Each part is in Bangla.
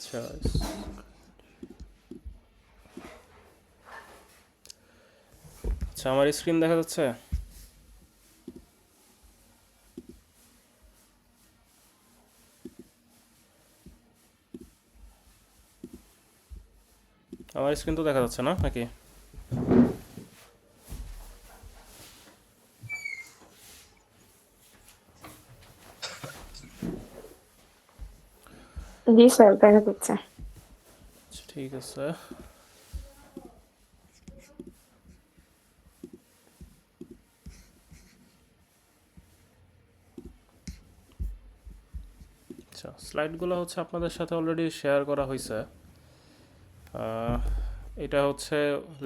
আচ্ছা, আচ্ছা, আমার স্ক্রিন দেখা যাচ্ছে? আমার স্ক্রিন তো দেখা যাচ্ছে না নাকি? জি স্যার, দেখা যাচ্ছে। আচ্ছা, ঠিক আছে। আচ্ছা, স্লাইডগুলো হচ্ছে আপনাদের সাথে অলরেডি শেয়ার করা হয়েছে। আহ, এটা হচ্ছে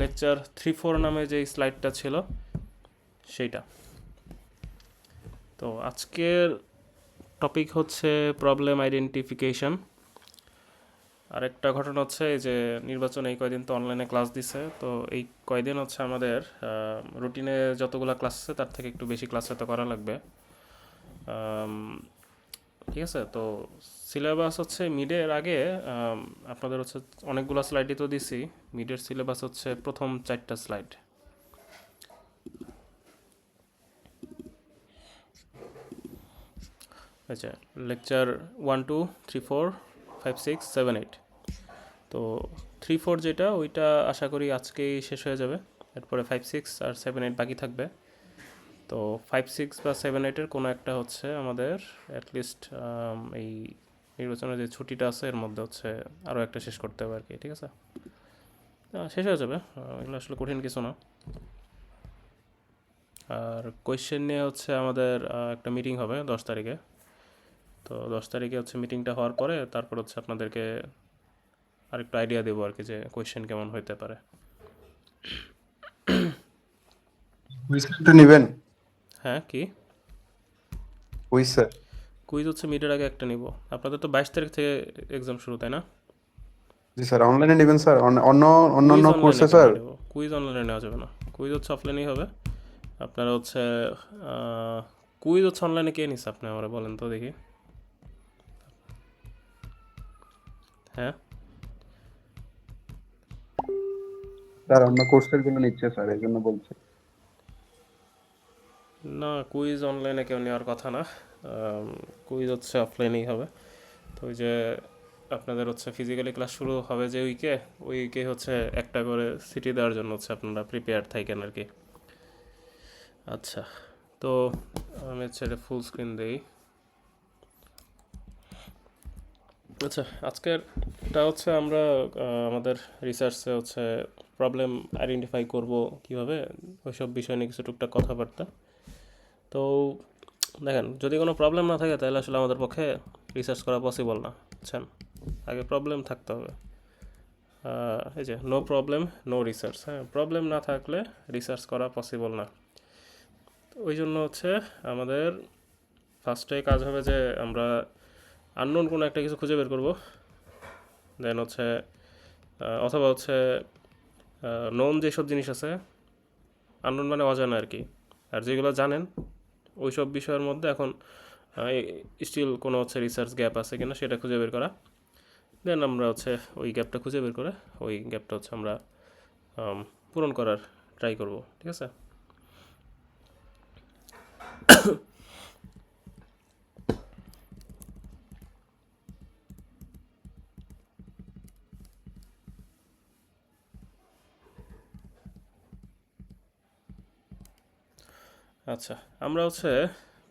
লেকচার 3-4 নামে যে স্লাইডটা ছিল সেইটা। তো আজকের টপিক হচ্ছে প্রবলেম আইডেন্টিফিকেশন। আরেকটা ঘটনা হচ্ছে এই যে নির্বাচন এই কয়দিন তো অনলাইনে ক্লাস দিছে, তো এই কয়দিন হচ্ছে আমাদের রুটিনে যতগুলো ক্লাস আছে তার থেকে একটু বেশি ক্লাস হয়তো করা লাগবে। আম, ঠিক আছে, তো সিলেবাস হচ্ছে মিডের আগে আপনাদের হচ্ছে অনেকগুলো স্লাইডই তো দিছি। মিডের সিলেবাস হচ্ছে প্রথম 4টা স্লাইড। আচ্ছা, লেকচার 1, 2, 3, 4, 5, 6, 7, 8। তো 3-4 যেটা ওইটা আশা করি আজকেই শেষ হয়ে যাবে। এরপরে 5, 6 আর 7, 8 বাকি থাকবে। তো 5, 6 বা 7, 8-এর কোনো একটা হচ্ছে আমাদের অ্যাটলিস্ট এই নির্বাচনের যে ছুটিটা আছে এর মধ্যে হচ্ছে আরও একটা শেষ করতে হবে আর কি। ঠিক আছে, শেষ হয়ে যাবে। এগুলো আসলে কঠিন কিছু না। আর কোয়েশ্চেন নিয়ে হচ্ছে আমাদের একটা মিটিং হবে 10 তারিখে। তো 10 তারিখে হচ্ছে মিটিংটা হওয়ার পরে তারপর হচ্ছে আপনাদেরকে আরেকটু আইডিয়া দেবো আর কি যে কোয়েশ্চেন কেমন হইতে পারে। কুইজটা নেবেন? হ্যাঁ, কি কুইজ স্যার? কুইজ হচ্ছে মিডের আগে একটা নিব। আপনাদের তো 22 তারিখ থেকে এক্সাম শুরু, তাই না? জি স্যার, অনলাইনে নেবেন স্যার? অন্য কুইজ অন্যান্য অনলাইনে কোর্সে স্যার? কেমনে নেব? কুইজ অনলাইনে নেওয়া যাবে না। কুইজ হচ্ছে অফলাইনেই হবে। আপনারা হচ্ছে কুইজ হচ্ছে অনলাইনে কে নিছে আপনি আমরা বলেন তো দেখি। হ্যাঁ, স্যার অন্য কোর্সের গুলো নিচ্ছে স্যার, এই জন্য বলছি। না, কুইজ অনলাইনে কেউ নেওয়ার কথা না। কুইজ হচ্ছে অফলাইনেই হবে। তো ওই যে আপনাদের হচ্ছে ফিজিক্যালি ক্লাস শুরু হবে যে উইকে, ওই উইকে হচ্ছে একটা করে সিটি দেওয়ার জন্য হচ্ছে আপনারা প্রিপেয়ার থাকেন আর কি। আচ্ছা, তো আমি হচ্ছে এটা ফুল স্ক্রিন দেই। আচ্ছা, আজকেরটা হচ্ছে আমরা আমাদের রিসার্চে হচ্ছে প্রবলেম আইডেন্টিফাই করব কিভাবে, ওইসব বিষয় নিয়ে কিছু টুকটাক কথাবার্তা। তো দেখেন, যদি কোনো প্রবলেম না থাকে তাহলে আসলে আমাদের পক্ষে রিসার্চ করা পসিবল না, বুঝছেন? আগে প্রবলেম থাকতে হবে। এই যে নো প্রবলেম নো রিসার্চ। হ্যাঁ, প্রবলেম না থাকলে রিসার্চ করা পসিবল না। ওই জন্য হচ্ছে আমাদের ফার্স্টে কাজ হবে যে আমরা আননোন কোনো একটা কিছু খুঁজে বের করব। দেন হচ্ছে অথবা হচ্ছে নোন যেসব জিনিস আছে, আননোন মানে অজানা আর কি, আর যেগুলো জানেন ওই সব বিষয়ের মধ্যে এখন স্টিল কোনো হচ্ছে রিসার্চ গ্যাপ আছে কিনা সেটা খুঁজে বের করা। দেন আমরা হচ্ছে ওই গ্যাপটা খুঁজে বের করে ওই গ্যাপটা হচ্ছে আমরা পূরণ করার ট্রাই করব। ঠিক আছে, আচ্ছা, আমরা হচ্ছে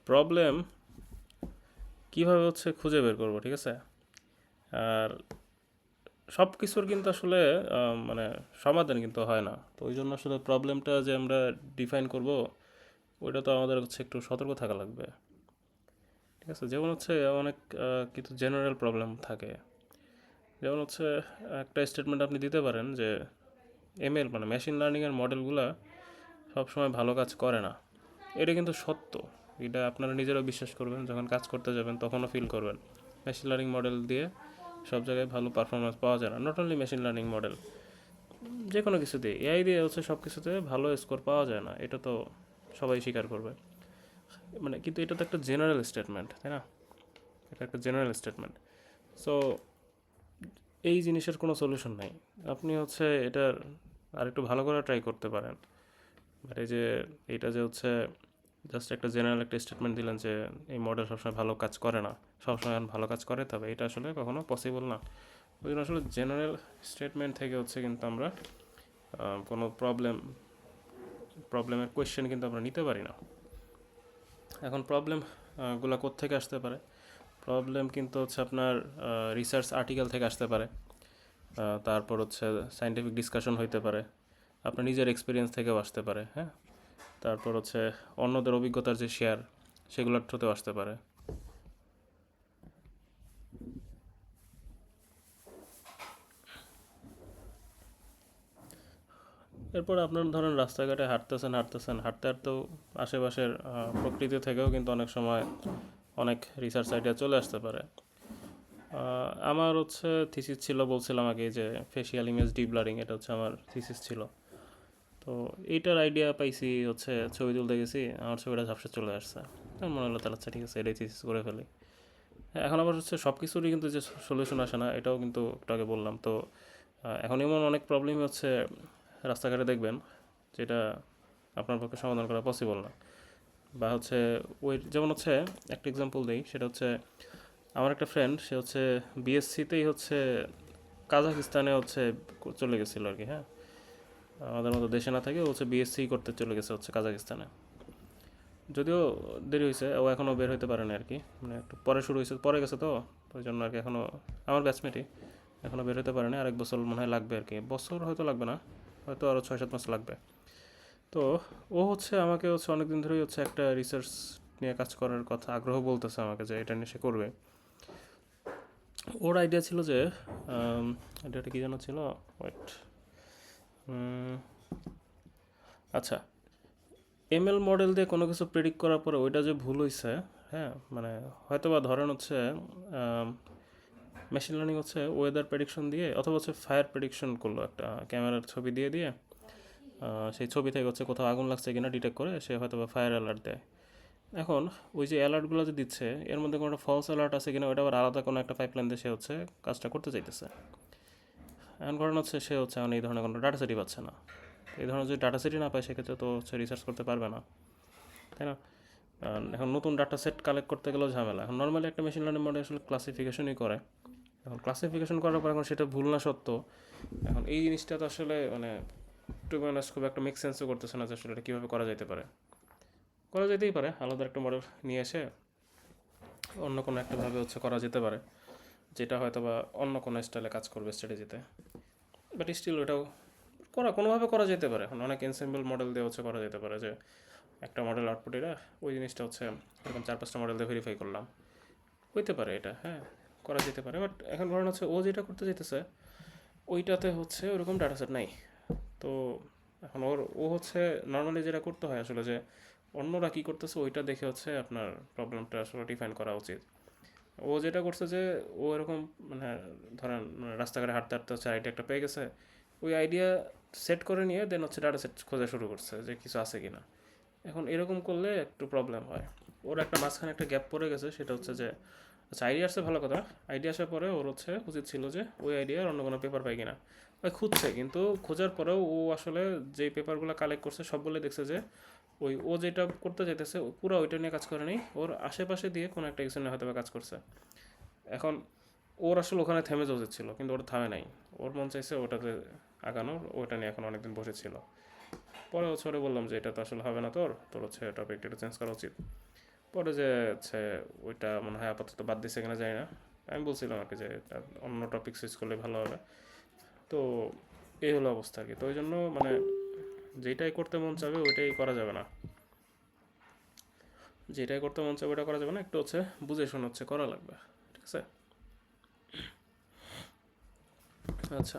প্রবলেম কীভাবে হচ্ছে খুঁজে বের করব, ঠিক আছে? আর সব কিছুর কিন্তু আসলে মানে সমাধান কিন্তু হয় না। তো ওই জন্য আসলে প্রবলেমটা যে আমরা ডিফাইন করব ওইটা তো আমাদের হচ্ছে একটু সতর্ক থাকা লাগবে। ঠিক আছে, যেমন হচ্ছে অনেক কিছু জেনারেল প্রবলেম থাকে। যেমন হচ্ছে একটা স্টেটমেন্ট আপনি দিতে পারেন যে এমএল মানে মেশিন লার্নিংয়ের মডেলগুলো সবসময় ভালো কাজ করে না। এটা কিন্তু সত্য। এটা আপনারা নিজেরাও বিশ্বাস করবেন, যখন কাজ করতে যাবেন তখনও ফিল করবেন মেশিন লার্নিং মডেল দিয়ে সব জায়গায় ভালো পারফরমেন্স পাওয়া যায় না। Not only machine learning model, যে কোনো কিছুতে এআই দিয়ে হচ্ছে সব কিছুতে ভালো স্কোর পাওয়া যায় না, এটা তো সবাই স্বীকার করবে। মানে কিন্তু এটা তো একটা জেনারেল স্টেটমেন্ট, তাই না? এটা একটা জেনারেল স্টেটমেন্ট। সো এই জিনিসের কোনো সলিউশন নাই। আপনি হচ্ছে এটার আরেকটু ভালো করে ট্রাই করতে পারেন। বাট এই যে এইটা যে হচ্ছে জাস্ট একটা জেনারেল একটা স্টেটমেন্ট দিলেন যে এই মডেল সবসময় ভালো কাজ করে না, সবসময় ভালো কাজ করে, তবে এটা আসলে কখনো পসিবল না। ওই জন্য আসলে জেনারেল স্টেটমেন্ট থেকে হচ্ছে কিন্তু আমরা কোনো প্রবলেমের কোয়েশ্চেন কিন্তু আমরা নিতে পারি না। এখন প্রবলেম গুলা কোত্থেকে আসতে পারে? প্রবলেম কিন্তু হচ্ছে আপনার রিসার্চ আর্টিকেল থেকে আসতে পারে, তারপর হচ্ছে সায়েন্টিফিক ডিসকাশন হইতে পারে, আপনার নিজের এক্সপিরিয়েন্স থেকেও আসতে পারে, হ্যাঁ। তারপর হচ্ছে অন্যদের অভিজ্ঞতার যে শেয়ার, সেগুলোর থ্রুতেও আসতে পারে। এরপর আপনার ধরেন রাস্তাঘাটে হাঁটতে হাঁটতেও আশেপাশের প্রকৃতি থেকেও কিন্তু অনেক সময় অনেক রিসার্চ আইডিয়া চলে আসতে পারে। আমার হচ্ছে থিসিস ছিল, বলছিলাম আগে, যে ফেসিয়াল ইমেজ ডিব্লারিং, এটা হচ্ছে আমার থিসিস ছিল। তো এইটার আইডিয়া পাইছি হচ্ছে ছবি তুলতে গেছি, আমার ছবিটা ঝাপসা চলে আসছে। তখন মনে হলো তাহলে আচ্ছা ঠিক আছে, এটাই থিসিস করে ফেলি। হ্যাঁ, এখন আবার হচ্ছে সব কিছুরই কিন্তু যে সলিউশন আসে না, এটাও কিন্তু একটু আগে বললাম। তো এখন এমন অনেক প্রবলেমই হচ্ছে রাস্তাঘাটে দেখবেন যেটা আপনার পক্ষে সমাধান করা পসিবল না। বা হচ্ছে ওই যেমন হচ্ছে একটা এক্সাম্পল দিই, সেটা হচ্ছে আমার একটা ফ্রেন্ড, সে হচ্ছে বিএসসিতেই হচ্ছে কাজাকিস্তানে হচ্ছে চলে গেছিলো আর কি, হ্যাঁ। আমাদের মতো দেশে না থাকে ও হচ্ছে বিএসসি করতে চলে গেছে হচ্ছে কাজাকিস্তানে। যদিও দেরি হয়েছে, ও এখনও বের হইতে পারে না আর কি, মানে একটু পরে শুরু হয়েছে, পরে গেছে তো, ওই জন্য আর কি এখনও আমার ব্যাচমেটই এখনও বের হতে পারে না। আরেক বছর মনে হয় লাগবে আর কি, বছর হয়তো লাগবে না, হয়তো আরও 6-7 মাস লাগবে। তো ও হচ্ছে আমাকে হচ্ছে অনেকদিন ধরেই হচ্ছে একটা রিসার্চ নিয়ে কাজ করার কথা আগ্রহ বলতেছে আমাকে, যে এটা নিয়ে সে করবে। ওর আইডিয়া ছিল যে আইডিয়াটা কী যেন ছিল, ওয়েট, আচ্ছা, এমএল মডেল দিয়ে কোনো কিছু প্রেডিক্ট করার পরে ওইটা যে ভুল হয়েছে, হ্যাঁ, মানে হয়তো বা ধরেন হচ্ছে মেশিন লার্নিং হচ্ছে ওয়েদার প্রেডিকশন দিয়ে অথবা হচ্ছে ফায়ার প্রেডিকশন করলো, একটা ক্যামেরার ছবি দিয়ে দিয়ে সেই ছবি থেকে হচ্ছে কোথাও আগুন লাগছে কিনা ডিটেক্ট করে সে হয়তো বা ফায়ার অ্যালার্ট দেয়। এখন ওই যে অ্যালার্টগুলো যে দিচ্ছে, এর মধ্যে কোনো ফলস অ্যালার্ট আছে কিনা ওটা আবার আলাদা কোনো একটা পাইপলাইন দিয়ে সে হচ্ছে কাজটা করতে চাইতেছে। এখন ঘটনা হচ্ছে সে হচ্ছে এখন এই ধরনের কোনো ডাটা সেটই পাচ্ছে না। এই ধরনের যদি ডাটা সেটই না পায়, সেক্ষেত্রে তো হচ্ছে রিসার্চ করতে পারবে না, তাই না? এখন নতুন ডাটা সেট কালেক্ট করতে গেলেও ঝামেলা। এখন নর্মালি একটা মেশিন লার্নিং মডেল আসলে ক্লাসিফিকেশনই করে। এখন ক্লাসিফিকেশন করার পর এখন সেটা ভুল না সত্য, এখন এই জিনিসটা তো আসলে মানে টু বি অনেস্ট খুব একটা মেক সেন্সও করতেছে না যে আসলে এটা কীভাবে করা যেতে পারে। করা যেতেই পারে, আলাদা একটা মডেল নিয়ে এসে অন্য কোনো একটাভাবে হচ্ছে করা যেতে পারে, যেটা হয়তো বা অন্য কোনো স্টাইলে কাজ করবে স্ট্র্যাটেজিতে। বাট স্টিল ওটাও কোনোভাবে করা যেতে পারে। এখন অনেক এনসেম্বল মডেল দিয়ে হচ্ছে করা যেতে পারে, যে একটা মডেল আউটপুট এটা, ওই জিনিসটা হচ্ছে এরকম 4-5টা মডেল দিয়ে ভেরিফাই করলাম, হইতে পারে এটা, হ্যাঁ, করা যেতে পারে। বাট এখন ধরেন হচ্ছে ও যেটা করতে চাইতেছে ওইটাতে হচ্ছে ওরকম ডাটাসেট নাই। তো এখন ও হচ্ছে নর্মালি যেটা করতে হয় আসলে, যে অন্যরা কী করতেছে ওইটা দেখে হচ্ছে আপনার প্রবলেমটা আসলে ডিফাইন করা উচিত। ও যেটা করছে যে ও এরকম মানে ধরেন রাস্তাঘাটে হাঁটতে হাঁটতে হচ্ছে আইডিয়া একটা পেয়ে গেছে, ওই আইডিয়া সেট করে নিয়ে দেন হচ্ছে ডাটা সেট খোঁজা শুরু করছে যে কিছু আছে কি না। এখন এরকম করলে একটু প্রবলেম হয়। ওর একটা মাঝখানে একটা গ্যাপ পড়ে গেছে, সেটা হচ্ছে যে আচ্ছা আইডিয়া আসছে ভালো কথা, আইডিয়া আসার পরে ওর হচ্ছে উচিত ছিল যে ওই আইডিয়ার অন্য কোনো পেপার পাই কিনা। ওই খুঁজছে, কিন্তু খোঁজার পরেও ও আসলে যেই পেপারগুলো কালেক্ট করছে সবগুলো দেখছে যে ওই ও যেটা করতে চাইতেছে পুরো ওইটা নিয়ে কাজ করেনি, ওর আশেপাশে দিয়ে কোনো একটা কিছু নিয়ে হয়তো বা কাজ করছে। এখন ওর আসলে ওখানে থেমে যাওয়া উচিত ছিল, কিন্তু ওটা থামে নাই। ওর মন চাইছে ওটাতে আগানোর, ওইটা নিয়ে এখন অনেকদিন বসেছিল। পরে হচ্ছে ওরে বললাম যে এটা তো আসলে হবে না, তোর তোর হচ্ছে টপিকটা একটু চেঞ্জ করা উচিত। পরে যে হচ্ছে ওইটা মনে হয় আপাতত বাদ দিছে কিনা যায় না, আমি বলছিলাম আর কি যে এটা অন্য টপিক সুইচ করলে ভালো হবে। তো এই হলো অবস্থা আর কি। তো ওই জন্য মানে যেটাই করতে মন চাবে ওইটাই করা যাবে না, যেটাই করতে মন চাবে ওটা করা যাবে না, একটু হচ্ছে বুঝে শুনে হচ্ছে করা লাগবে, ঠিক আছে? আচ্ছা,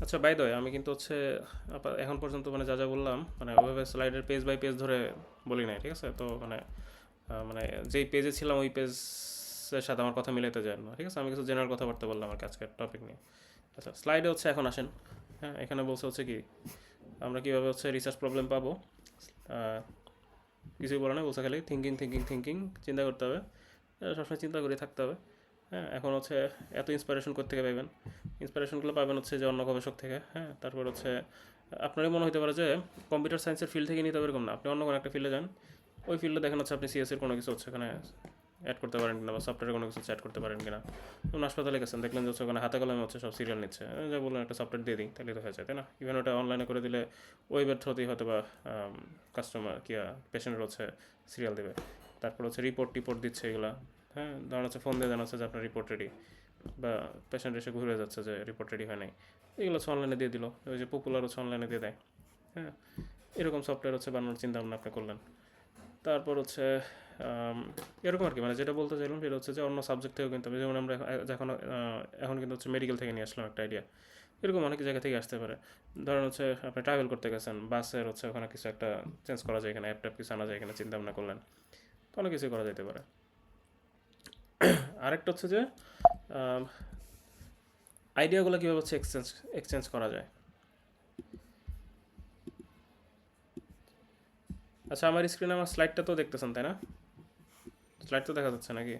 আচ্ছা, বাই দ্য ওয়ে, আমি কিন্তু হচ্ছে এখন পর্যন্ত মানে যা যা বললাম মানে ওইভাবে স্লাইডের পেজ বাই পেজ ধরে বলি নাই, ঠিক আছে? তো মানে মানে যেই পেজে ছিলাম ওই পেজের সাথে আমার কথা মিলাইতে যায় না, ঠিক আছে? আমি কিছু জেনারেল কথাবার্তা বললাম আর কি আজকের টপিক নিয়ে। আচ্ছা, স্লাইডে হচ্ছে এখন আসেন। হ্যাঁ, এখানে বলছে হচ্ছে কি আমরা কীভাবে হচ্ছে রিসার্চ প্রবলেম পাবো। কিছুই বলে না, বলছে খালি থিঙ্কিং থিঙ্কিং থিঙ্কিং, চিন্তা করতে হবে, সবসময় চিন্তা করে থাকতে হবে। হ্যাঁ, এখন হচ্ছে এত ইন্সপিরেশন কোত্থেকে পাবেন? ইন্সপিরেশনগুলো পাবেন হচ্ছে যে অন্য গবেষক থেকে। হ্যাঁ, তারপর হচ্ছে আপনারই মনে হতে পারে যে কম্পিউটার সায়েন্সের ফিল্ড থেকে নিতে হবে এরকম না, আপনি অন্য কোনো একটা ফিল্ডে যান, ওই ফিল্ডে দেখেন হচ্ছে আপনি সিএসের কোনো কিছু হচ্ছে এখানে অ্যাড করতে পারেন কিনা, বা সফটওয়্যারের কোনো কিছু অ্যাড করতে পারেন কিনা। যেমন হাসপাতালে গেছেন, দেখলেন যে হচ্ছে ওখানে হাতে কলমে হচ্ছে সব সিরিয়াল নিচ্ছে, যা বললেন একটা সফটওয়্যার দিয়ে দিই, তাহলে তো হয়ে যায়, তাই না? ইভেন ওটা অনলাইনে করে দিলে ওয়েবের থ্রুতেই হয়তো বা কাস্টমার কি পেশেন্টের হচ্ছে সিরিয়াল দেবে। তারপর হচ্ছে রিপোর্ট দিচ্ছে এগুলা। হ্যাঁ, ধরেন হচ্ছে ফোন দিয়ে জানাচ্ছে যে আপনার রিপোর্ট রেডি, বা পেশেন্ট এসে ঘুরে যাচ্ছে যে রিপোর্ট রেডি হয় নাই, এগুলো হচ্ছে অনলাইনে দিয়ে দিল, ওই যে পপুলার হচ্ছে অনলাইনে দিয়ে দেয়। হ্যাঁ, এরকম সফটওয়্যার হচ্ছে বানানোর চিন্তা ভাবনা আপনি করলেন। তারপর হচ্ছে আম, এরকম আর কি, মানে যেটা বলতে চাইলাম সেটা হচ্ছে যে অন্য সাবজেক্ট থেকেও কিন্তু যেমন আমরা এখন কিন্তু হচ্ছে মেডিকেল থেকে নিয়ে আসলাম একটা আইডিয়া, এরকম অনেক জায়গা থেকে আসতে পারে। ধরেন হচ্ছে আপনি ট্রাভেল করতে গেছেন, বাসের হচ্ছে ওখানে কিছু একটা চেঞ্জ করা যায়, এখানে অ্যাপ কিছু আনা যায়, এখানে চিন্তা ভাবনা করলেন, তো অনেক কিছু করা যেতে পারে। আরেকটা হচ্ছে যে আইডিয়াগুলো কীভাবে হচ্ছে এক্সচেঞ্জ করা যায়। আচ্ছা, আমার স্ক্রিনে আমার স্লাইডটা তো দেখতেছেন তাই না? স্লাইড তো দেখা যাচ্ছে নাকি?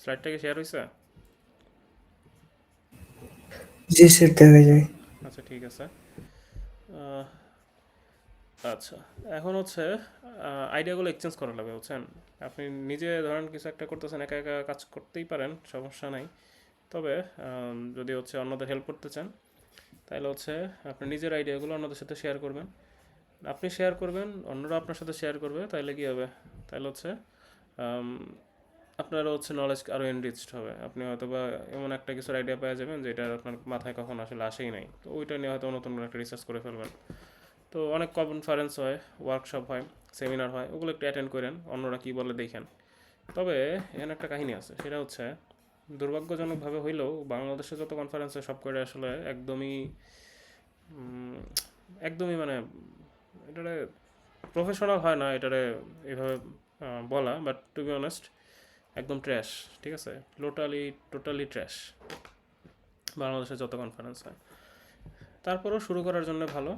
স্লাইডটা কি শেয়ার হয়েছে? জি স্যার, দেখা যায়। আচ্ছা, ঠিক আছে। আহ, আচ্ছা, এখন হচ্ছে আইডিয়াগুলো এক্সচেঞ্জ করা লাগবে, বুঝছেন? আপনি নিজে ধরেন কিছু একটা করতেছেন, একা একা কাজ করতেই পারেন, সমস্যা নাই। তবে যদি হচ্ছে অন্যদের হেল্প করতে চান, তাহলে হচ্ছে আপনি নিজের আইডিয়াগুলো অন্যদের সাথে শেয়ার করবেন। আপনি শেয়ার করবেন, অন্যরা আপনার সাথে শেয়ার করবে, তাহলে কী হবে? তাহলে হচ্ছে আম, আপনারও হচ্ছে নলেজ আরও এনরিচড হবে। আপনি হয়তো বা এমন একটা কিছুর আইডিয়া পেয়ে যাবেন যেটা আপনার মাথায় কখনো আসলে আসেই নাই, তো ওইটা নিয়ে হয়তো নতুন কোনো একটা রিসার্চ করে ফেলবেন। তো অনেক কনফারেন্স হয়, ওয়ার্কশপ হয়, সেমিনার হয়, ওগুলো একটু অ্যাটেন্ড করেন, অন্যরা কী বলে দেখেন। তবে এখানে একটা কাহিনী আছে, সেটা হচ্ছে দুর্ভাগ্যজনকভাবে হইলেও বাংলাদেশে যত কনফারেন্স হয় সব করে আসলে একদমই উম, একদমই মানে এটারে প্রফেশনাল হয় না, এটারে এভাবে বলা, বাট টু বি অনেস্ট একদম ট্র্যাশ। ঠিক আছে, টোটালি ট্র্যাশ বাংলাদেশে যত কনফারেন্স হয়। তারপরেও শুরু করার জন্য ভালো,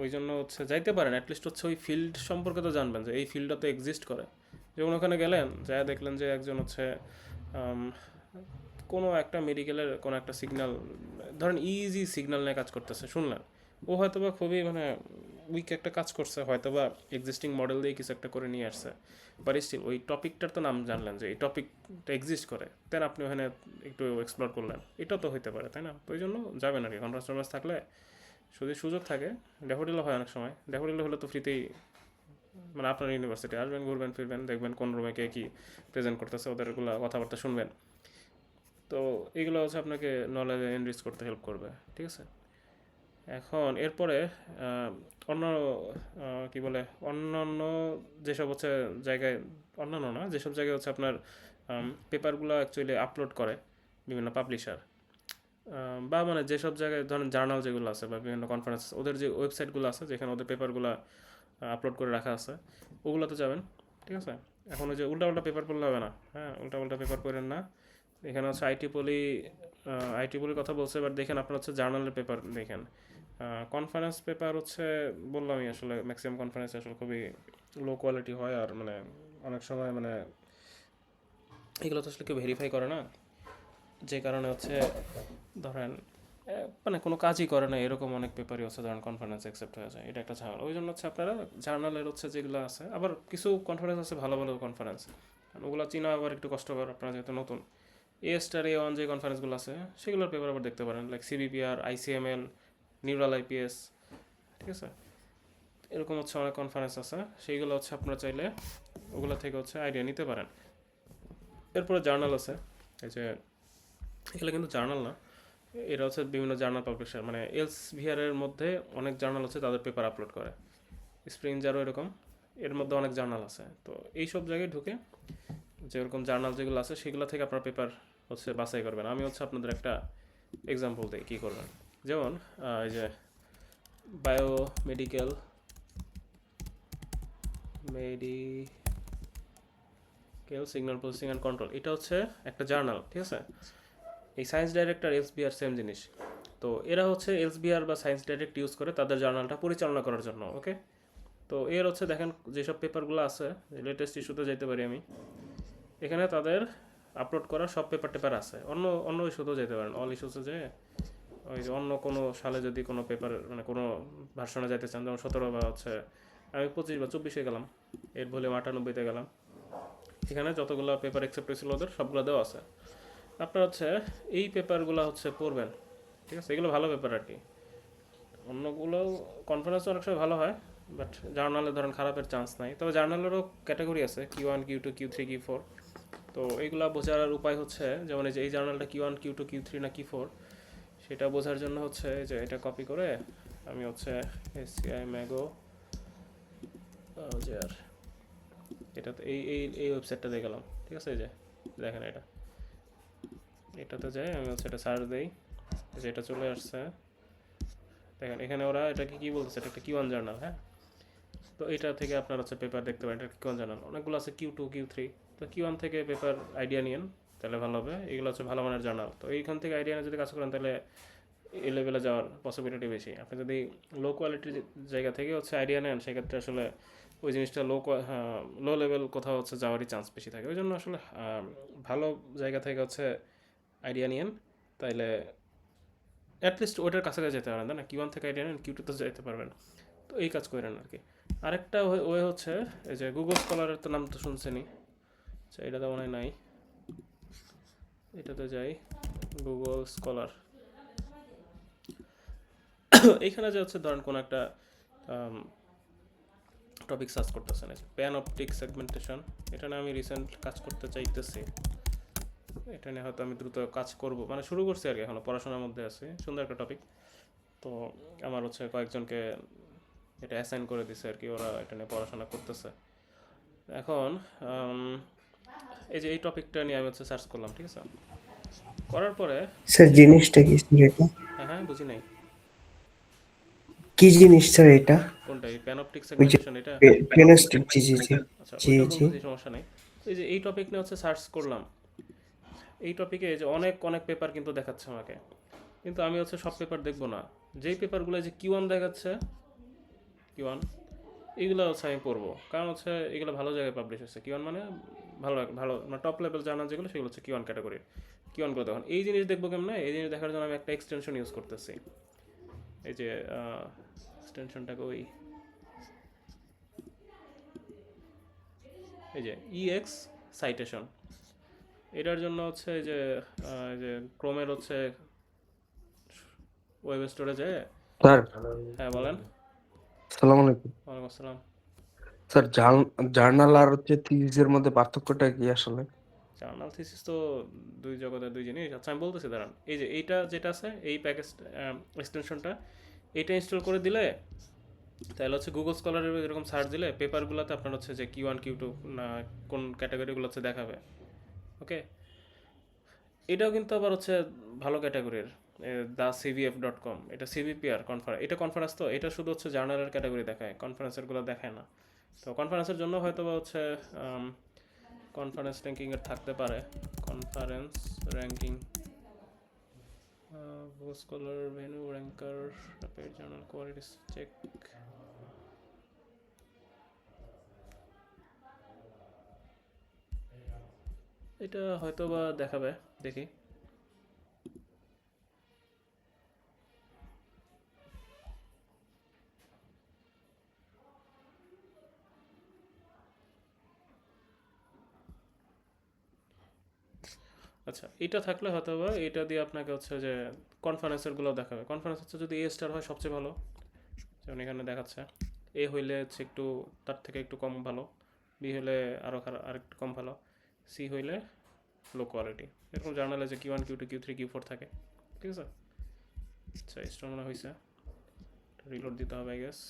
ওই জন্য হচ্ছে যাইতে পারেন, অ্যাটলিস্ট হচ্ছে ওই ফিল্ড সম্পর্কে তো জানবেন যে এই ফিল্ডটা তো এক্সিস্ট করে। যেমন ওখানে গেলেন, যা দেখলেন যে একজন হচ্ছে আম, কোনো একটা মেডিকেলের কোনো একটা সিগন্যাল, ধরেন ইজি সিগন্যাল নিয়ে কাজ করতেছে, শুনলেন ও হয়তো বা খুবই মানে উইক একটা কাজ করছে, হয়তো বা এক্সিস্টিং মডেল দিয়ে কিছু একটা করে নিয়ে আসছে, বাট স্টিল ওই টপিকটার তো নাম জানলেন যে এই টপিকটা এক্সিস্ট করে, দেন আপনি ওখানে একটু এক্সপ্লোর করলেন, এটা তো হইতে পারে, তাই না? তো ওই জন্য যাবেন আর কি, কনফারেন্স থাকলে যদি সুযোগ থাকে। ড্যাফোডিলও হয় অনেক সময়, ড্যাফোডিল হলে তো ফ্রিতেই, মানে আপনার ইউনিভার্সিটি আসবেন, ঘুরবেন ফিরবেন, দেখবেন কোন রুমে কে কী প্রেজেন্ট করতেছে, ওদেরগুলো কথাবার্তা শুনবেন। তো এগুলো হচ্ছে আপনাকে নলেজ এনরিচ করতে হেল্প করবে, ঠিক আছে? এখন এরপরে আহ, অন্য কি বলে, অন্যান্য যেসব হচ্ছে জায়গায়, অন্যান্য না, যেসব জায়গায় হচ্ছে আপনার পেপারগুলো অ্যাকচুয়ালি আপলোড করে বিভিন্ন পাবলিশার, বা মানে যেসব জায়গায় ধরেন জার্নাল যেগুলো আছে বা বিভিন্ন কনফারেন্স, ওদের যে ওয়েবসাইটগুলো আছে যেখানে ওদের পেপারগুলো আপলোড করে রাখা আছে, ওগুলোতে যাবেন, ঠিক আছে? এখন ওই যে উল্টাপাল্টা পেপার পড়লে হবে না, হ্যাঁ, উল্টাপাল্টা পেপার পড়েন না। এখানে হচ্ছে আইটি পলি কথা বলছে, বাট দেখেন আপনার হচ্ছে জার্নালের পেপার দেখেন। কনফারেন্স পেপার হচ্ছে বললামই, আসলে ম্যাক্সিমাম কনফারেন্স আসলে খুবই লো কোয়ালিটি হয়, আর মানে অনেক সময় মানে এগুলো তো আসলে কেউ ভেরিফাই করে না, যে কারণে হচ্ছে ধরেন মানে কোনো কাজই করে না এরকম অনেক পেপারই হচ্ছে ধরেন কনফারেন্স অ্যাকসেপ্ট হয়ে যায়, এটা একটা ঝামেলা। ওই জন্য হচ্ছে আপনারা জার্নালের হচ্ছে যেগুলো আছে, আবার কিছু কনফারেন্স আছে ভালো ভালো কনফারেন্স, ওগুলো চিনা আবার একটু কষ্টকর, আপনারা যেহেতু নতুন। A*A1 যে কনফারেন্সগুলো আছে সেগুলোর পেপার আবার দেখতে পারেন, লাইক সিবিপিআর, আইসিএমএল, নিউরাল আইপিএস, ঠিক আছে? এরকম হচ্ছে অনেক কনফারেন্স আছে, সেইগুলো হচ্ছে আপনারা চাইলে ওগুলো থেকে হচ্ছে আইডিয়া নিতে পারেন। এরপরে জার্নাল আছে, এই যে এগুলো কিন্তু জার্নাল না, এরা হচ্ছে বিভিন্ন জার্নাল পাবলিশার, মানে এলসভিআরের মধ্যে অনেক জার্নাল আছে, তাদের পেপার আপলোড করে, স্প্রিঞ্জারও এরকম, এর মধ্যে অনেক জার্নাল আছে। তো এইসব জায়গায় ঢুকে যেরকম জার্নাল যেগুলো আছে সেগুলো থেকে আপনার পেপার হচ্ছে বাছাই করবেন। আমি হচ্ছে আপনাদের একটা এক্সাম্পল দিই কী করবেন। যেমন এই যে biomedical medical signal processing and control, এটা হচ্ছে একটা জার্নাল, ঠিক আছে? এই সায়েন্স ডাইরেক্টর এলসবিআর সেম জিনিস। তো এরা হচ্ছে এলসবিআর বা সায়েন্স ডাইরেক্ট ইউজ করে তাদের জার্নালটা পরিচালনা করার জন্য, ওকে? তো এর হচ্ছে দেখেন যেসব পেপারগুলো আছে লেটেস্ট ইস্যুতে যেতে পারি আমি, এখানে তাদের আপলোড করা সব পেপার টেপার আছে। অন্য অন্য ইস্যুতেও যেতে পারেন, অল ইস্যুতে যে ওই যে অন্য কোনো সালে যদি কোনো পেপার মানে কোনো ভার্সনে যাইতে চান, যেমন 17 বা হচ্ছে আমি 25 বা 24-এ গেলাম, এর ভলিউম 98-তে গেলাম, এখানে যতগুলো পেপার অ্যাকসেপ্ট হয়েছিল ওদের সবগুলো দেওয়া আছে। আপনার হচ্ছে এই পেপারগুলো হচ্ছে পড়বেন, ঠিক আছে, এগুলো ভালো পেপার আর কি। অন্যগুলো কনফারেন্স অনেক সময় ভালো হয়, বাট জার্নালে ধরেন খারাপের চান্স নাই। তবে জার্নালেরও ক্যাটাগরি আছে, Q1 Q2 Q3 Q4। তো এইগুলা বোঝার উপায় হচ্ছে যেমন এই যে এই জার্নালটা Q1 Q2 Q3 না Q4, সেটা বোঝার জন্য হচ্ছে যে এটা কপি করে আমি হচ্ছে SCI ম্যাগো যে আর এটাতে এই এই এই ওয়েবসাইটটাতে গেলাম, ঠিক আছে, এই যে দেখেন এটাতে যাই আমি হচ্ছে এটা সার্চ দিই, যে এটা চলে আসছে। দেখেন এখানে ওরা এটাকে কী বলতেছে, এটা একটা Q1 জার্নাল, হ্যাঁ। তো এটা থেকে আপনার হচ্ছে পেপার দেখতে পারেন, এটা Q1 জার্নাল, অনেকগুলো আছে Q2 Q3। তো Q1 থেকে পেপার আইডিয়া নিয়েন, তাহলে ভালো হবে। এগুলো হচ্ছে ভালো মানের জার্নাল। তো এইখান থেকে আইডিয়া নিয়ে যদি কাজ করেন তাহলে এই লেভেলে যাওয়ার পসিবিলিটি বেশি। আপনি যদি লো কোয়ালিটির জায়গা থেকে হচ্ছে আইডিয়া নেন, সেক্ষেত্রে আসলে ওই জিনিসটা লো লেভেল কোথাও হচ্ছে যাওয়ারই চান্স বেশি থাকে। ওই জন্য আসলে ভালো জায়গা থেকে হচ্ছে আইডিয়া নিয়েন, তাইলে অ্যাটলিস্ট ওটার কাছাকাছি যেতে পারেন, তাই না? Q1 থেকে আইডিয়া নেন, Q2 তে যেতে পারবেন। তো এই কাজ করেন আর কি। আরেকটা ওয়ে হচ্ছে এই যে গুগল স্কলারের তো নাম তো শুনছেনই, আচ্ছা এটা তো মনে হয় নাই, এটাতে যাই গুগল স্কলার। এইখানে যে হচ্ছে ধরেন কোনো একটা টপিক সার্চ করতেছেন, প্যানঅপটিক সেগমেন্টেশন, এটা নিয়ে আমি রিসেন্ট কাজ করতে চাইতেছি। এটা নিয়ে হয়তো আমি দ্রুত কাজ করব, মানে শুরু করছি আর কি, এখনো পড়াশোনার মধ্যে আছি। সুন্দর একটা টপিক। তো আমার হচ্ছে কয়েকজনকে এটা অ্যাসাইন করে দিছে আর কি, ওরা এটা নিয়ে পড়াশোনা করতেছে এখন। এই যে এই টপিকটা নিয়ে আমি হচ্ছে সার্চ করলাম, ঠিক আছে, করার পরে স্যার জিনিসটা কি স্যার এটা? হ্যাঁ হ্যাঁ বুঝি নাই কি জিনিস স্যার এটা? কোনটা, এই প্যানঅপটিক ওই যে সেগমেন্টেশন এটা। ফেনোস্টিক, জি জি জি। আচ্ছা জি ওইটা জি। বলতেছি, সমস্যা নেই। তো এই যে এই টপিক নিয়ে হচ্ছে সার্চ করলাম, এই টপিকে যে অনেক অনেক পেপার কিন্তু দেখাচ্ছে আমাকে, কিন্তু আমি হচ্ছে সব পেপার দেখবো না। যেই পেপারগুলো যে Q1 দেখাচ্ছে, Q1 এইগুলো হচ্ছে আমি পড়বো, কারণ হচ্ছে এগুলো ভালো জায়গায় পাবলিশ হচ্ছে। Q1 মানে ভালো ভালো মানে টপ লেভেল জার্নাল যেগুলো, সেগুলো হচ্ছে Q1 ক্যাটাগরির। Q1 দেখুন, এই জিনিস দেখবো কেমন, এই জিনিস দেখার জন্য আমি একটা এক্সটেনশন ইউজ করতেছি। এই যে এক্সটেনশনটাকে ওই এই যে EX সাইটেশন, এটার জন্য হচ্ছে এই যে ক্রোমের হচ্ছে ওয়েব স্টোরেজে। স্যার, হ্যাঁ বলেন। সালাম আলাইকুম। ওয়ালাইকুম আসসালাম। স্যার, জার্নাল আর হচ্ছে থিসিসের মধ্যে পার্থক্যটা কি আসলে? জার্নাল থিসিস তো দুই জগতের দুই জিনিস। আচ্ছা আমি বলতেছি দাঁড়ান, এই যে এইটা যেটা আছে এই প্যাকেজ এক্সটেনশনটা, এটা ইনস্টল করে দিলে তাহলে হচ্ছে গুগল স্কলারের এরকম সার্চ দিলে পেপারগুলোতে আপনার হচ্ছে যে Q1 Q2 না কোন ক্যাটাগরিগুলো হচ্ছে দেখাবে। ওকে, এটাও কিন্তু আবার হচ্ছে ভালো ক্যাটাগরির, thecvf.com, এটা CVPR কনফারেন্স, এটা কনফারেন্স, তো এটা শুধু হচ্ছে জার্নালের ক্যাটাগরি দেখায়, কনফারেন্সেরগুলো দেখায় না। তো কনফারেন্সের জন্য হয়তো বা হচ্ছে কনফারেন্স র্যাঙ্কিংয়ের থাকতে পারে, conference ranking, scholar venue ranker, page journal quality check. এটা হয়তো বা দেখাবে, দেখি। আচ্ছা এটা থাকলে হয়তো বা এটা দিয়ে আপনাকে হচ্ছে যে কনফারেন্সেরগুলো দেখাবে। কনফারেন্স হচ্ছে যদি A স্টার হয় সবচেয়ে ভালো, যেমন এখানে দেখাচ্ছে। এ হইলে হচ্ছে একটু তার থেকে একটু কম ভালো, বি হলে আরও খারাপ, আর একটু কম ভালো, সি হইলে লো কোয়ালিটি। এরকম জার্নালে যে Q1 Q2 Q3 Q4 থাকে, ঠিক আছে। আচ্ছা স্টোর মনে হয়েছে, রিলোড দিতে হবে আই গেস।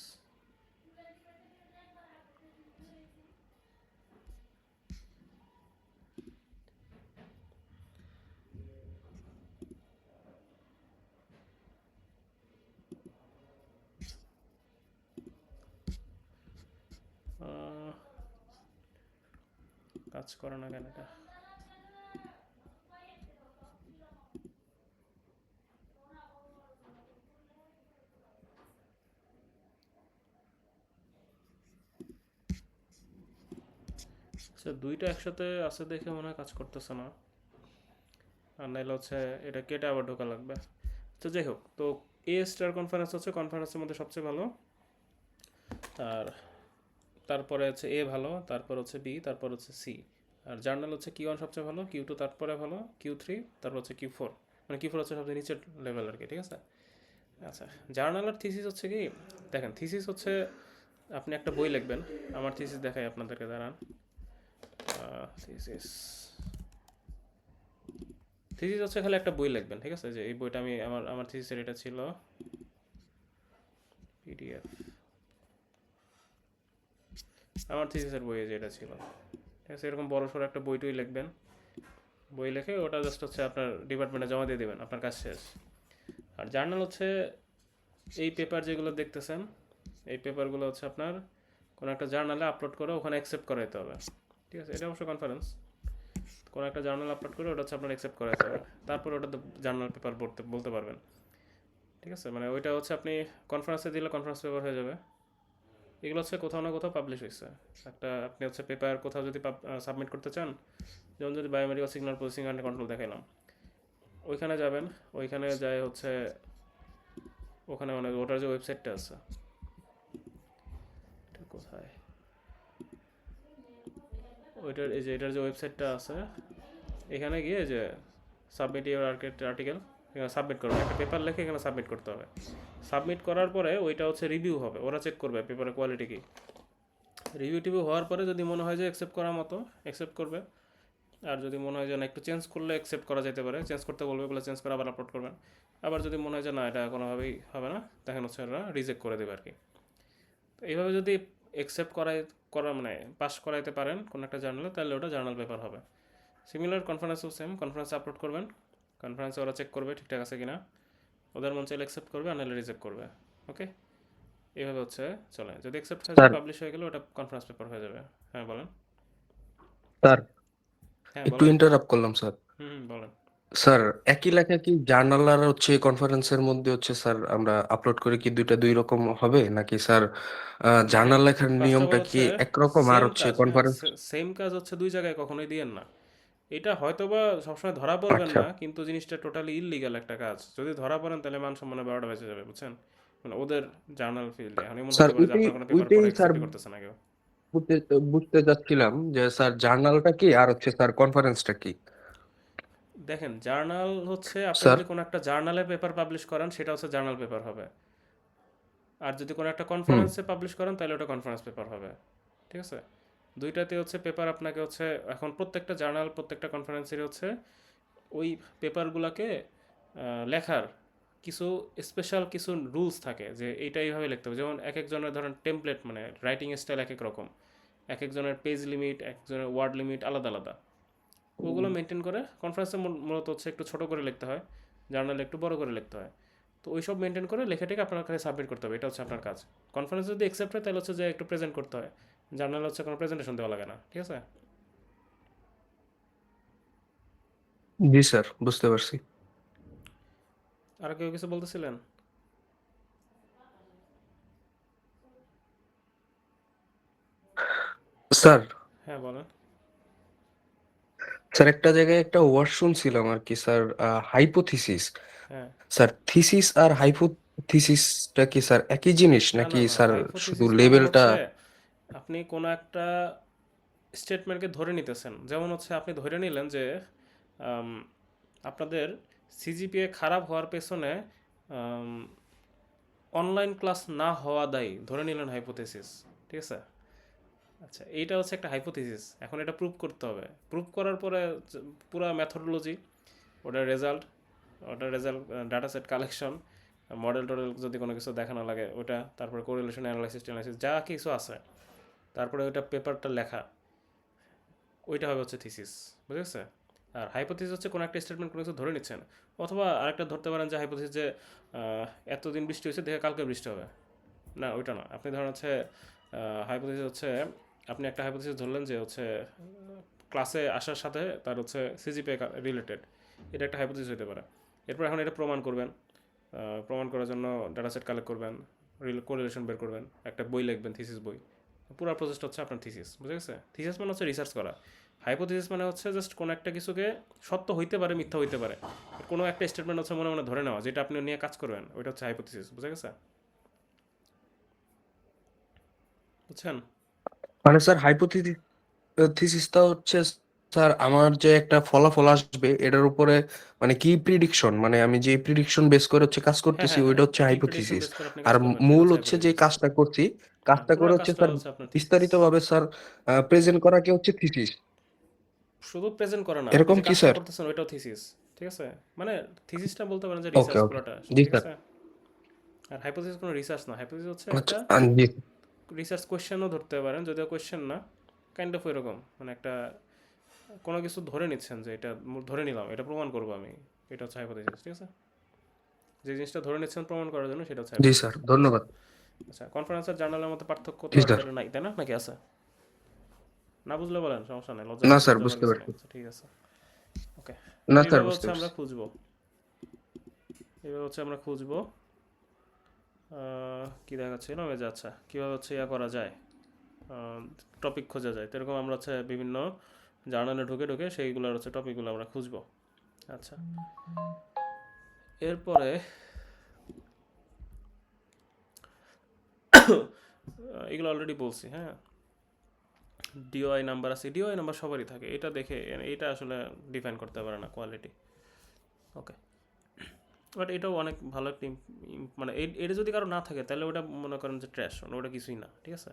কাজ করে না কেন এটা? আচ্ছা, দুইটা একসাথে আছে দেখে মনে হয় কাজ করতেছে না, আর নাইলে হচ্ছে এটা কেটে আবার ঢোকা লাগবে। তো যাই হোক, তো এ স্টার কনফারেন্স হচ্ছে কনফারেন্সের মধ্যে সবচেয়ে ভালো, আর তারপরে হচ্ছে এ ভালো, তারপর হচ্ছে বি, তারপর হচ্ছে সি। আর জার্নাল হচ্ছে কিউ ওয়ান সবচেয়ে ভালো, কিউ টু তারপরে ভালো, কিউ থ্রি, তারপর হচ্ছে কিউ ফোর। মানে কিউ ফোর হচ্ছে সবচেয়ে নিচের লেভেল আর কি, ঠিক আছে। আচ্ছা, জার্নাল আর থিসিস হচ্ছে কি, দেখেন থিসিস হচ্ছে আপনি একটা বই লিখবেন। আমার থিসিস দেখাই আপনাদেরকে, দাঁড়ান। থিসিস থিসিস হচ্ছে খালি একটা বই লিখবেন, ঠিক আছে। যে এই বইটা আমি আমার আমার থিসিসের এটা ছিল পিডিএফ, আমার থিসিসের বইয়ে যেটা ছিল, ঠিক আছে। এরকম বড় সড়ো একটা বইটই লিখবেন, বই লিখে ওটা জাস্ট হচ্ছে আপনার ডিপার্টমেন্টে জমা দিয়ে দেবেন, আপনার কাজ শেষ। আর জার্নাল হচ্ছে এই পেপার যেগুলো দেখতেছেন, এই পেপারগুলো হচ্ছে আপনার কোনো একটা জার্নালে আপলোড করে ওখানে অ্যাকসেপ্ট করাইতে হবে, ঠিক আছে। এটা অবশ্য কনফারেন্স, কোনো একটা জার্নাল আপলোড করে ওটা হচ্ছে আপনার অ্যাকসেপ্ট করাইতে হবে, তারপর ওটা জার্নাল পেপার বলতে পারবেন, ঠিক আছে। মানে ওইটা হচ্ছে আপনি কনফারেন্সে দিলে কনফারেন্স পেপার হয়ে যাবে। এগুলো হচ্ছে কোথাও না কোথাও পাবলিশ হয়েছে। একটা আপনি হচ্ছে পেপার কোথাও যদি সাবমিট করতে চান, যেমন যদি biomedical signal processing and control দেখাইলাম, ওইখানে যাবেন, ওইখানে যায় হচ্ছে ওখানে মানে ওটার যে ওয়েবসাইটটা আছে, এটা কোথায়, ওইটার এই যে এটার যে ওয়েবসাইটটা আছে, এখানে গিয়ে যে সাবমিট ইউর আর্টিকেল, এখানে সাবমিট করবেন, একটা পেপার লিখে এখানে সাবমিট করতে হবে। সাবমিট করার পরে ওইটা হচ্ছে রিভিউ হবে, ওরা চেক করবে পেপারের কোয়ালিটি কি। রিভিউ টিভিউ হওয়ার পরে যদি মনে হয় যে অ্যাকসেপ্ট করার মতো, অ্যাকসেপ্ট করবে। আর যদি মনে হয় যে না একটু চেঞ্জ করলে অ্যাকসেপ্ট করা যেতে পারে, চেঞ্জ করতে বলবে, বলে চেঞ্জ করে আবার আপলোড করবেন। আবার যদি মনে হয় যে না এটা কোনোভাবেই হবে না, তখন হচ্ছে ওরা রিজেক্ট করে দেবে আর কি। তো এইভাবে যদি অ্যাকসেপ্ট করা মানে পাস করাইতে পারেন কোনো একটা জার্নালে, তাহলে ওটা জার্নাল পেপার হবে। সিমিলার কনফারেন্সও সেম, কনফারেন্সে আপলোড করবেন, কনফারেন্সে ওরা চেক করবে ঠিকঠাক আছে কিনা, ওদের মন চাইলে অ্যাকসেপ্ট করবে, আর নাহলে রিজেক্ট করবে। ওকে, এইভাবে হচ্ছে চলে। যদি অ্যাকসেপ্ট হয়ে যায়, স্যার পাবলিশ হয়ে গেলে ওটা কনফারেন্স পেপার হয়ে যাবে। হ্যাঁ বলেন। স্যার হ্যাঁ একটু বলেন। ইন্টারাপ্ট করলাম স্যার। বলেন। স্যার একই লেখা কি জার্নাল আর হচ্ছে কনফারেন্সের মধ্যে হচ্ছে স্যার আমরা আপলোড করে কি দুইটা দুই রকম হবে নাকি স্যার? দেখেন, জার্নাল লেখার ফার্স্ট অফ নিয়মটা অল কি হচ্ছে একরকম আর সেম হচ্ছে কাজ, হ্যাঁ কনফারেন্স? সেম কাজ হচ্ছে দুই জায়গায় কখনোই দিয়েন না। এটা হয়তোবা সবসময় ধরা পড়বেন আচ্ছা না, কিন্তু জিনিসটা টোটালি ইললিগাল একটা কাজ। যদি ধরা পড়েন তাহলে মান সম্মানে 12টা বেঁচে যাবে, বুঝছেন। মানে ওদের জার্নাল ফিল্ডে এখন এমন স্যার, হতে পারে যে ওইটাই আপনার কোনো পেপার ওইটাই পড়ে স্যার অ্যাকসেপ্টই করতেছে না কেউ। বুঝতে বুঝতে চাচ্ছিলাম যে স্যার জার্নালটা কি আর হচ্ছে স্যার কনফারেন্সটা কি। দেখেন, জার্নাল হচ্ছে আপনি স্যার যদি কোনো একটা জার্নালে পেপার পাবলিশ করেন, সেটা হচ্ছে জার্নাল পেপার হবে। আর যদি কোনো একটা হুম কনফারেন্সে পাবলিশ করেন, তাহলে ওটা কনফারেন্স পেপার হবে, ঠিক আছে। দুইটাতে হচ্ছে পেপার আপনাকে হচ্ছে, এখন প্রত্যেকটা জার্নাল প্রত্যেকটা কনফারেন্সের হচ্ছে ওই পেপারগুলোকে লেখার কিছু স্পেশাল কিছু রুলস থাকে, যে এইটা এইভাবে লিখতে হবে। যেমন এক একজনের ধরেন টেমপ্লেট, মানে রাইটিং স্টাইল এক এক রকম, এক একজনের পেজ লিমিট, একজনের ওয়ার্ড লিমিট আলাদা আলাদা। ওগুলো মেনটেন করে কনফারেন্সে মূলত হচ্ছে একটু ছোট করে লিখতে হয়, জার্নালে একটু বড় করে লিখতে হয়। তো ওই সব মেনটেন করে লেখাটাকে আপনার কাছে সাবমিট করতে হবে, এটা হচ্ছে আপনার কাজ। কনফারেন্স যদি অ্যাকসেপ্ট হয়, তাহলে হচ্ছে যে একটু প্রেজেন্ট করতে হয়। জার্নালে হচ্ছে কোনো প্রেজেন্টেশন দেওয়া লাগে না, ঠিক আছে। জি স্যার, বুঝতে পারছি। আর কেউ কিছু বলতেছিলেন? স্যার হ্যাঁ বলেন। স্যার একটা জায়গায় একটা ওয়ার্ড শুনছিলাম আর কি স্যার, হাইপোথিসিস। হ্যাঁ, স্যার থিসিস আর হাইপোথিসিসটা কি স্যার একই জিনিস না নাকি না না, স্যার শুধু হাইপোথিসিস মানে লেভেলটা? হচ্ছে আপনি কোনো একটা স্টেটমেন্টকে ধরে নিতেছেন। যেমন হচ্ছে আপনি ধরে নিলেন যে আম, আপনাদের সিজিপিএ খারাপ হওয়ার পেছনে অনলাইন ক্লাস না হওয়া দায়ী, ধরে নিলেন হাইপোথিসিস, ঠিক আছে। আচ্ছা, এইটা হচ্ছে একটা হাইপোথিসিস। এখন এটা প্রুভ করতে হবে। প্রুভ করার পরে পুরো মেথডোলজি, ওটার result, data set collection, model টডেল যদি কোনো কিছু দেখানো লাগে ওটা, তারপরে কোরিলেশন অ্যানালাইসিস যা কিছু আছে, তারপরে ওইটা পেপারটা লেখা, ওইটা হবে হচ্ছে থিসিস, বুঝেছে। আর হাইপোথিসিস হচ্ছে কোনো একটা স্টেটমেন্ট কোনো কিছু ধরে নিচ্ছেন। অথবা আরেকটা ধরতে পারেন যে হাইপোথিসিস যে এতদিন বৃষ্টি হয়েছে দেখে কালকে বৃষ্টি হবে, না ওইটা না। আপনি ধরেন হচ্ছে হাইপোথিসিস হচ্ছে, আপনি একটা হাইপোথিসিস ধরলেন যে হচ্ছে ক্লাসে আসার সাথে তার হচ্ছে সিজিপিএ রিলেটেড, এটা একটা হাইপোথিসিস হতে পারে। এরপর এখন এটা প্রমাণ করবেন, প্রমাণ করার জন্য ডাটা সেট কালেক্ট করবেন, কোরিলেশন বের করবেন, একটা বই লিখবেন, থিসিস বই, পুরো প্রসেসটা হচ্ছে আপনার থিসিস, বুঝে গেছে? থিসিস মানে হচ্ছে রিসার্চ করা। হাইপোথিসিস মানে হচ্ছে জাস্ট কোনো একটা কিছুকে সত্য হইতে পারে, মিথ্যা হইতে পারে, কোনো একটা স্টেটমেন্ট হচ্ছে মনে মনে ধরে নেওয়া, যেটা আপনি নিয়ে কাজ করবেন, ওইটা হচ্ছে হাইপোথিসিস, বুঝে গেছে? বুঝছেন? মানে স্যার হাইপোথিসিসটা হচ্ছে স্যার আমার যে একটা ফলাফল আসবে এটার উপরে মানে কি প্রিডিকশন, মানে আমি যে প্রিডিকশন বেস করে হচ্ছে কাজ হ্যাঁ করতেছি হ্যাঁ হ্যাঁ, ওইটা হচ্ছে কি প্রেডিকশন হাইপোথিসিস। বেস করে আপনি আর কাজ করবেন সেটা মূল হচ্ছে হচ্ছে যে হাইপোথিসিস। কাজটা করছি, হ্যাঁ, কাজটা পুরো করে হচ্ছে কাজটা স্যার হচ্ছে আপনার থিসিস। বিস্তারিতভাবে স্যার প্রেজেন্ট করাকে হচ্ছে থিসিস। শুধু প্রেজেন্ট করা না, আপনি এরকম যে কি কাজটা স্যার? করতেছেন ওইটাও থিসিস, ঠিক আছে? মানে থিসিসটা বলতে পারেন যে ওকে রিসার্চ ওকে, পুরোটা, জি ঠিক স্যার। আছে? আর হাইপোথিসিস কোনো রিসার্চ না, হাইপোথিসিস হচ্ছে আচ্ছা একটা জি রিসার্চ কোয়েশ্চেনও ধরতে পারেন, যদিও কোয়েশ্চেন না, কাইন্ড অফ এরকম, মানে একটা কোনো কিছু ধরে নিচ্ছেন যে এটা ধরে নিলাম, এটা প্রমাণ করবো আমি, এটা হচ্ছে হাইপোথিসিস, ঠিক আছে? যে জিনিসটা ধরে নিচ্ছেন প্রমাণ করার জন্য সেটা হচ্ছে জি স্যার, হাইপোথিসিস, ঠিক আছে? ধন্যবাদ। আচ্ছা, কনফারেন্স আর জার্নালের মধ্যে পার্থক্য তো জি আর স্যার। তাহলে নাই, তাই না? নাকি আছে? না বুঝলে বলেন, সমস্যা নেই, না স্যার, লজ্জা পাওয়ার বুঝতে কিছু নেই। পারছি। আচ্ছা, ঠিক আছে, ওকে। না স্যার, এইভাবে বুঝতে হচ্ছে আমরা পারছি। খুঁজবো, এইভাবে হচ্ছে আমরা খুঁজবো। কি দেখাচ্ছিল আমি, যে আচ্ছা কীভাবে হচ্ছে ইয়া করা যায়, টপিক খোঁজা যায়, তো এরকম আমরা হচ্ছে বিভিন্ন জার্নালে ঢুকে ঢুকে সেইগুলোর হচ্ছে টপিকগুলো আমরা খুঁজবো। আচ্ছা, এরপরে এগুলো অলরেডি বলছি, হ্যাঁ। ডিওআই নাম্বার আছে, ডিওআই নাম্বার সবারই থাকে, এটা দেখে এটা আসলে ডিফাইন করতে পারে না কোয়ালিটি, ওকে। বাট এটাও অনেক ভালো একটা মানে এটা যদি কারো না থাকে তাহলে ওটা মনে করেন যে ট্র্যাশ, ওটা কিছুই না, ঠিক আছে?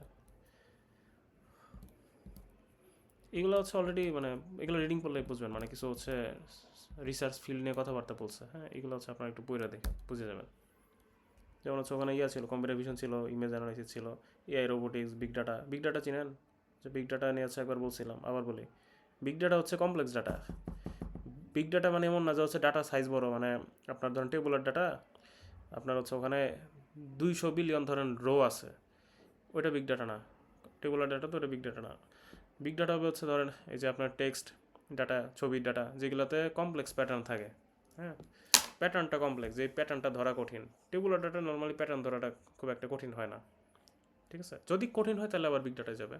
এগুলো হচ্ছে অলরেডি মানে এগুলো রিডিং করলে বুঝবেন, মানে কিছু হচ্ছে রিসার্চ ফিল্ড নিয়ে কথাবার্তা বলছে, হ্যাঁ, এগুলো হচ্ছে আপনার একটু পড়ে দেখে বুঝে যাবেন। যেমন হচ্ছে ওখানে ইয়া ছিল, কম্পিউটার ভিশন ছিল, ইমেজ অ্যানালাইসিস ছিল, এআই রোবোটিক্স, বিগ ডাটা চিনেন? যে বিগ ডাটা নিয়ে হচ্ছে একবার বলছিলাম, আবার বলি, বিগ ডাটা হচ্ছে কমপ্লেক্স ডাটা। বিগ ডাটা মানে এমন না যে হচ্ছে ডাটা সাইজ বড়, মানে আপনার ধরেন টেবুলার ডাটা, আপনার হচ্ছে ওখানে 200 বিলিয়ন ধরেন রো আছে, ওইটা বিগ ডাটা না। টেবুলার ডাটা তো ওটা বিগ ডাটা না। বিগ ডাটা হবে হচ্ছে ধরেন এই যে আপনার টেক্সট ডাটা, ছবির ডাটা, যেগুলোতে কমপ্লেক্স প্যাটার্ন থাকে, হ্যাঁ, প্যাটার্নটা কমপ্লেক্স, যে প্যাটার্নটা ধরা কঠিন। টেবুলার ডাটা নর্মালি প্যাটার্ন ধরাটা খুব একটা কঠিন হয় না, ঠিক আছে? যদি কঠিন হয় তাহলে আবার বিগ ডাটায় যাবে,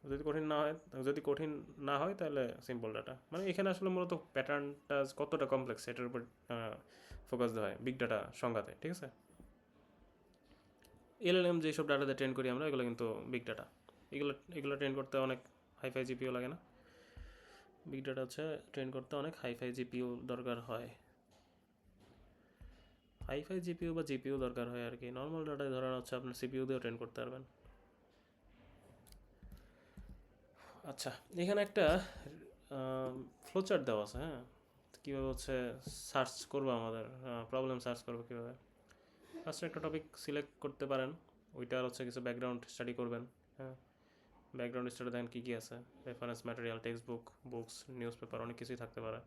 যদি কঠিন না হয়, যদি কঠিন না হয় তাহলে সিম্পল ডাটা। মানে এখানে আসলে মূলত প্যাটার্নটা কতটা কমপ্লেক্স এটার উপর ফোকাস দেওয়া হয় বিগ ডাটা সংজ্ঞাতে, ঠিক আছে? এলএলএম যেসব ডাটাতে ট্রেন করি আমরা, এগুলো কিন্তু বিগ ডাটা। এগুলো ট্রেন করতে অনেক হাইফাই জিপিও লাগে না। বিগ ডাটা হচ্ছে ট্রেন করতে অনেক হাইফাই জিপিও দরকার হয়, হাইফাই জিপিও বা জিপিও দরকার হয় আর কি। নর্মাল ডাটায় ধরেন হচ্ছে আপনার সিপিইউ দিয়েও ট্রেন করতে পারবেন। আচ্ছা, এখানে একটা ফ্লোচার্ট দেওয়া আছে, হ্যাঁ, কীভাবে হচ্ছে সার্চ করবো, আমাদের প্রবলেম সার্চ করবো কীভাবে। ফার্স্টে একটা টপিক সিলেক্ট করতে পারেন, ওইটার হচ্ছে কিছু ব্যাকগ্রাউন্ড স্টাডি করবেন, হ্যাঁ। ব্যাকগ্রাউন্ড স্টাডি দেখেন কী কী আছে, reference material, text book, books, news paper, অনেক কিছুই থাকতে পারে।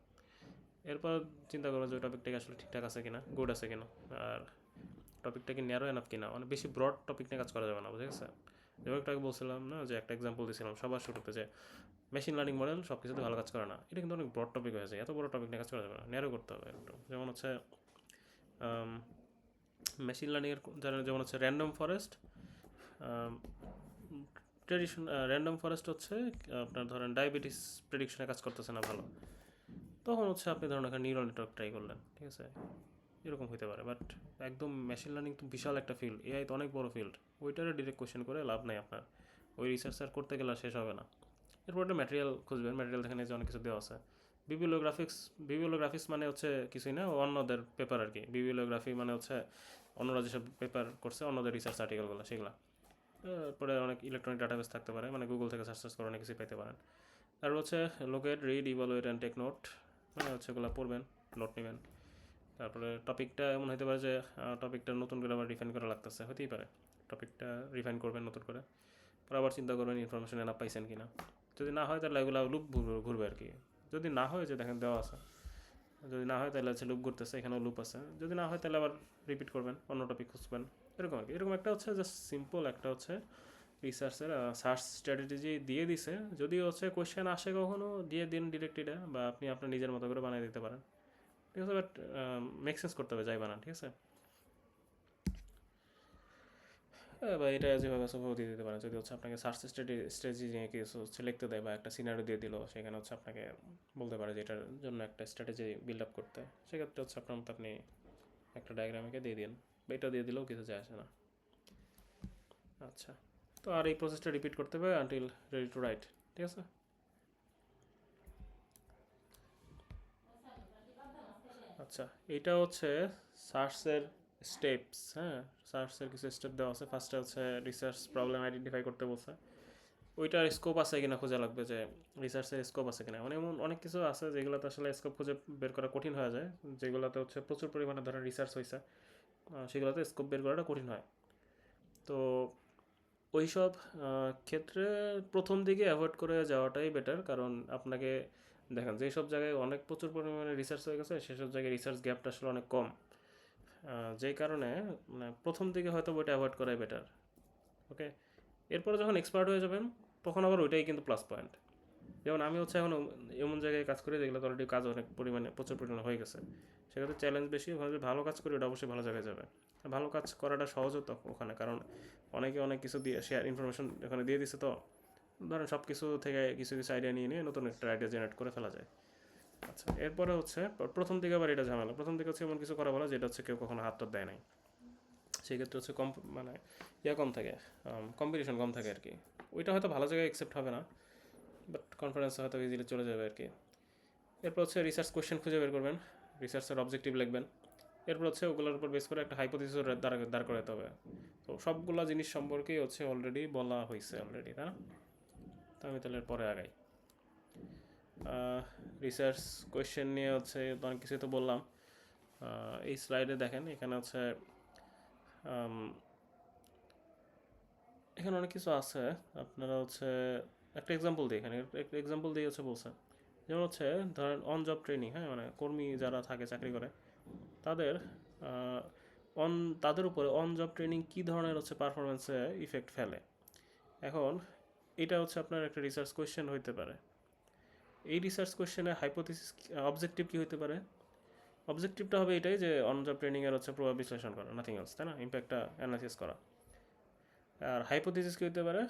এরপর চিন্তা করবেন যে ওই টপিকটাকে আসলে ঠিকঠাক আছে কিনা, গুড আছে কিনা, আর টপিকটা কি ন্যারো এনাফ কিনা। অনেক বেশি ব্রড টপিক নিয়ে কাজ করা যাবে না, বুঝে গেছে? যেমন একটু আগে বলছিলাম না, যে একটা এক্সাম্পল দিয়েছিলাম সবার শুরুতে, যে মেশিন লার্নিং মডেল সব কিছুতে ভালো কাজ করে না, এটা কিন্তু অনেক ব্রড টপিক হয়েছে, এত বড় টপিক নিয়ে কাজ করা যাবে না, ন্যারো করতে হবে একটু। যেমন হচ্ছে মেশিন লার্নিংয়ের যেমন হচ্ছে র্যান্ডম ফরেস্ট, র্যান্ডম ফরেস্ট হচ্ছে আপনার ধরেন ডায়াবেটিস প্রেডিকশনে কাজ করতেছে না ভালো, তখন হচ্ছে আপনি ধরেন এখানে নিউরাল নেটওয়ার্ক ট্রাই করলেন, ঠিক আছে? এরকম হতে পারে। বাট একদম মেশিন লার্নিং তো বিশাল একটা ফিল্ড, এআই তো অনেক বড় ফিল্ড, ওইটারে ডিরেক্ট কোয়েশ্চেন করে লাভ নাই আপনার, ওই রিসার্চ আর করতে গেলে শেষ হবে না। এরপর একটা ম্যাটেরিয়াল খুঁজবেন, ম্যাটেরিয়াল দেখেন যে অনেক কিছু দেওয়া আছে। বিবিলিওগ্রাফিক্স মানে হচ্ছে কিছুই না, অন্যদের পেপার আর কি। বিবিলিওগ্রাফি মানে হচ্ছে অন্যরা যেসব পেপার করছে, অন্যদের রিসার্চ আর্টিকেলগুলো, সেগুলো। তারপরে অনেক ইলেকট্রনিক ডাটাবেস থাকতে পারে, মানে গুগল থেকে সার্চ করে অনেক কিছু পেতে পারেন। তারপর হচ্ছে locate, read, evaluate and take note, মানে হচ্ছে এগুলো পড়বেন, নোট নেবেন। তারপরে টপিকটা এমন হতে পারে যে টপিকটা নতুন করে আবার রিফাইন করা লাগতেছে, হতেই পারে, টপিকটা রিফাইন করবেন নতুন করে, পরে আবার চিন্তা করবেন ইনফরমেশন এনা পাইছেন কিনা। যদি না হয় তাহলে এগুলো লুপ ঘুরবে আর কি। যদি না হয়, যে দেখেন দেওয়া আছে, যদি না হয় তাহলে হচ্ছে লুপ ঘুরতেছে, এখানেও লুপ আছে। যদি না হয় তাহলে আবার রিপিট করবেন, অন্য টপিক খুঁজবেন, এরকম আর কি। এরকম একটা হচ্ছে জাস্ট সিম্পল একটা হচ্ছে রিসার্চের সার্চ স্ট্র্যাটেজি দিয়ে দিছে। যদি হচ্ছে কোয়েশ্চেন আসে কখনো, দিয়ে দিন ডিরেক্ট এটা, বা আপনি আপনার নিজের মতো করে বানিয়ে দিতে পারেন, ঠিক আছে? বাট মেক সেন্স করতে হবে, যাই বানান, ঠিক আছে? হ্যাঁ, বা এটা যেভাবে আছে ওভাবে দিয়ে দিতে পারেন। যদি হচ্ছে আপনাকে সার্চ স্ট্র্যাটেজি নিয়ে কিছু হচ্ছে লিখতে দেয় বা একটা সিনারিও দিয়ে দিল, সেখানে হচ্ছে আপনাকে বলতে পারে যে এটার জন্য একটা স্ট্র্যাটেজি বিল্ড আপ করতে, সেক্ষেত্রে হচ্ছে আপনার মতো আপনি একটা ডায়াগ্রামকে দিয়ে দিন, বা এটা দিয়ে দিলেও কিছু যায় আসে না। আচ্ছা, তো আর এই প্রসেসটা রিপিট করতে হবে আনটিল রেডি টু রাইট, ঠিক আছে? আচ্ছা, এটা হচ্ছে সার্চের স্টেপস, হ্যাঁ, সার্চের কিছু স্টেপ দেওয়া আছে। ফার্স্টে হচ্ছে রিসার্চ প্রবলেম আইডেন্টিফাই করতে বলছে, ওইটার স্কোপ আছে কিনা খোঁজা লাগবে, যে রিসার্চের স্কোপ আছে কিনা। মানে এমন অনেক কিছু আছে যেগুলোতে আসলে স্কোপ খুঁজে বের করা কঠিন হয়ে যায়, যেগুলোতে হচ্ছে প্রচুর পরিমাণে ধরেন রিসার্চ হয়েছে, সেগুলোতে স্কোপ বের করাটা কঠিন হয়। তো ওইসব ক্ষেত্রে প্রথম দিকে অ্যাভয়েড করে যাওয়াটাই বেটার, কারণ আপনাকে দেখেন যেসব জায়গায় অনেক প্রচুর পরিমাণে রিসার্চ হয়ে গেছে সেসব জায়গায় রিসার্চ গ্যাপটা আসলে অনেক কম, যেই কারণে মানে প্রথম দিকে হয়তো ওইটা অ্যাভয়েড করাই বেটার। ওকে, এরপরে যখন এক্সপার্ট হয়ে যাবেন তখন আবার ওইটাই কিন্তু প্লাস পয়েন্ট। যেমন আমি হচ্ছে এখন এমন জায়গায় কাজ করি যেগুলো অলরেডি কাজ অনেক পরিমাণে প্রচুর পরিমাণে হয়ে গেছে, সেক্ষেত্রে চ্যালেঞ্জ বেশি। যদি ভালো কাজ করি ওটা অবশ্যই ভালো জায়গায় যাবে। ভালো কাজ করাটা সহজও তো ওখানে, কারণ অনেকে অনেক কিছু দিয়ে শেয়ার ইনফরমেশন ওখানে দিয়ে দিছে, তো ধরেন সব কিছু থেকে কিছু কিছু আইডিয়া নিয়ে নিয়ে নতুন একটা আইডিয়া জেনারেট করে ফেলা যায়। আচ্ছা, এরপরে হচ্ছে প্রথম দিকে আবার এটা ঝামেলা। প্রথম দিকে হচ্ছে এমন কিছু করা ভালো যেটা হচ্ছে কেউ কখনো হাত দেয় নাই, সেক্ষেত্রে হচ্ছে কম মানে কম থাকে, কম্পিটিশন কম থাকে আর কি। ওইটা হয়তো ভালো জায়গায় অ্যাকসেপ্ট হবে না, বাট কনফারেন্সে হয়তো ইজিলি চলে যাবে আর কি। এরপর হচ্ছে রিসার্চ কোয়েশ্চেন খুঁজে বের করবেন, রিসার্চের অবজেক্টিভ লিখবেন। এরপর হচ্ছে ওগুলোর উপর বেস করে একটা হাইপোথিসিস দাঁড় করাতে হবে। তো সবগুলা জিনিস সম্পর্কেই হচ্ছে অলরেডি বলা হয়েছে অলরেডি, তাই না? তো আমি তাহলে পরে আগাই। রিসার্চ কোয়েশ্চেন নিয়ে হচ্ছে অনেক কিছুই তো বললাম। এই স্লাইডে দেখেন, এখানে হচ্ছে এখানে অনেক কিছু আছে। আপনারা হচ্ছে একটা এক্সাম্পল দিই, এখানে একটা এক্সাম্পল দিয়ে হচ্ছে বলছে, যেমন হচ্ছে ধরেন অন জব ট্রেনিং, হ্যাঁ, মানে কর্মী যারা থাকে চাকরি করে তাদের অন তাদের উপরে অন জব ট্রেনিং কী ধরনের হচ্ছে পারফরমেন্সে ইফেক্ট ফেলে। এখন এটা হচ্ছে আপনার একটা রিসার্চ কোয়েশ্চেন হইতে পারে। এই রিসার্চ কোয়েশ্চেনে হাইপোথিসিস অবজেক্টিভ কী হইতে পারে? অবজেক্টিভটা হবে এটাই যে অন জব ট্রেনিংয়ের হচ্ছে প্রভাব বিশ্লেষণ করা, নাথিং এলস, তাই না? ইম্প্যাক্টটা অ্যানালাইসিস করা। আর হাইপোথিসিস কী হইতে পারে?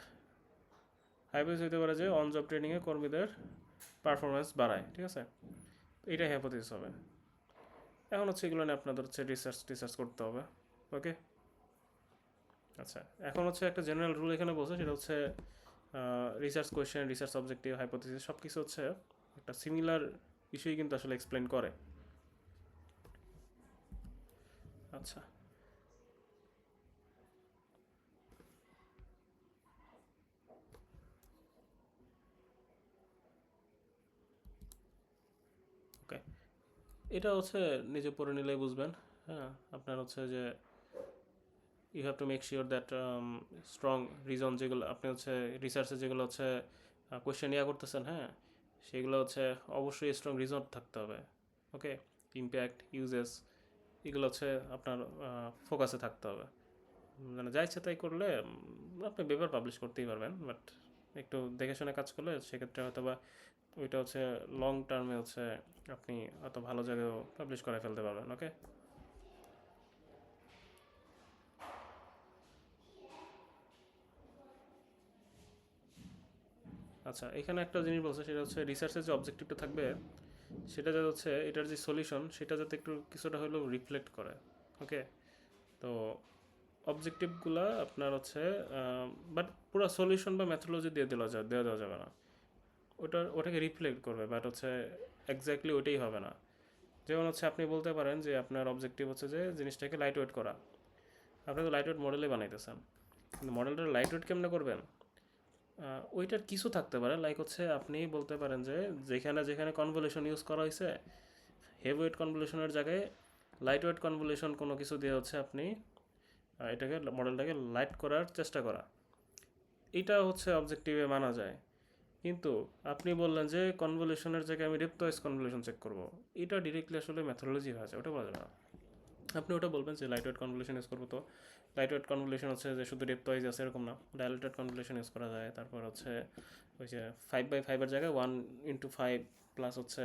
হাইপোথিসিস হইতে পারে যে অন জব ট্রেনিংয়ে কর্মীদের পারফরমেন্স বাড়ায়, ঠিক আছে? এটাই হাইপোথিসিস হবে। এখন হচ্ছে এগুলো নিয়ে আপনাদের হচ্ছে রিসার্চ করতে হবে। ওকে, আচ্ছা, এখন হচ্ছে একটা জেনারেল রুল এখানে বলছে, সেটা হচ্ছে research question, research objective, hypothesis সব কিছু হচ্ছে একটা সিমিলার ইস্যুই কিন্তু আসলে এক্সপ্লেন করে। আচ্ছা, ওকে, এটা হচ্ছে নিজে পড়ে নিলেই বুঝবেন। হ্যাঁ, আপনার হচ্ছে যে you have to make sure that strong reason যেগুলো আপনি হচ্ছে রিসার্চে যেগুলো হচ্ছে কোয়েশ্চেন করতেছেন, হ্যাঁ, সেগুলো হচ্ছে অবশ্যই স্ট্রং রিজন থাকতে হবে। ওকে, ইম্প্যাক্ট, ইউজেস, এগুলো হচ্ছে আপনার ফোকাসে থাকতে হবে। মানে যা ইচ্ছে তাই করলে আপনি পেপার পাবলিশ করতেই পারবেন, বাট একটু দেখে শুনে কাজ করলে সেক্ষেত্রে হয়তো বা ওইটা হচ্ছে লং টার্মে হচ্ছে আপনি অত ভালো জায়গায়ও পাবলিশ করে ফেলতে পারবেন। ওকে, আচ্ছা, এখানে একটা জিনিস বলছে, সেটা হচ্ছে রিসার্চের যে অবজেক্টিভটা থাকবে সেটা যাতে হচ্ছে এটার যে সলিউশন সেটা যাতে একটু কিছুটা হলেও রিফ্লেক্ট করে। ওকে, তো অবজেক্টিভগুলো আপনার হচ্ছে বাট পুরো সলিউশন বা ম্যাথোলজি দেওয়া দেওয়া যাবে না, ওটাকে রিফ্লেক্ট করবে, বাট হচ্ছে এক্স্যাক্টলি ওইটাই হবে না। যেমন হচ্ছে আপনি বলতে পারেন যে আপনার অবজেক্টিভ হচ্ছে যে জিনিসটাকে লাইট ওয়েট করা, আপনি তো লাইট ওয়েট মডেলে বানাইতেছেন, কিন্তু মডেলটা লাইট ওয়েট কেমনে করবেন? ওইটার কিছু থাকতে পারে, লাইক হচ্ছে আপনি বলতে পারেন যে যেখানে যেখানে কনভলিউশন ইউজ করা হয়েছে হেভি ওয়েট কনভলিউশনের জায়গায় লাইট ওয়েট কনভলিউশন কোনো কিছু দিয়ে হচ্ছে আপনি এটাকে মডেলটাকে লাইট করার চেষ্টা করা, এটা হচ্ছে অবজেক্টিভে মানা যায়। কিন্তু আপনি বললেন যে কনভলিউশনের জায়গায় আমি ডেপ্থ ওয়াইজ কনভলিউশন চেক করবো, এটা ডিরেক্টলি আসলে মেথোলজি হয়ে যায়, ওটা বলা যাবে না। আপনি ওটা বলবেন যে লাইট ওয়েট কনভলিউশন ইউজ করবো, তো লাইট ওয়েট কনভলিউশন হচ্ছে যে শুধু ডেপ্থ ওয়াইজ আছে এরকম না, ডাইলেটেড কনভলিউশন ইউজ করা যায়। তারপর হচ্ছে ওই যে 5/5 জায়গায় 1x5 প্লাস হচ্ছে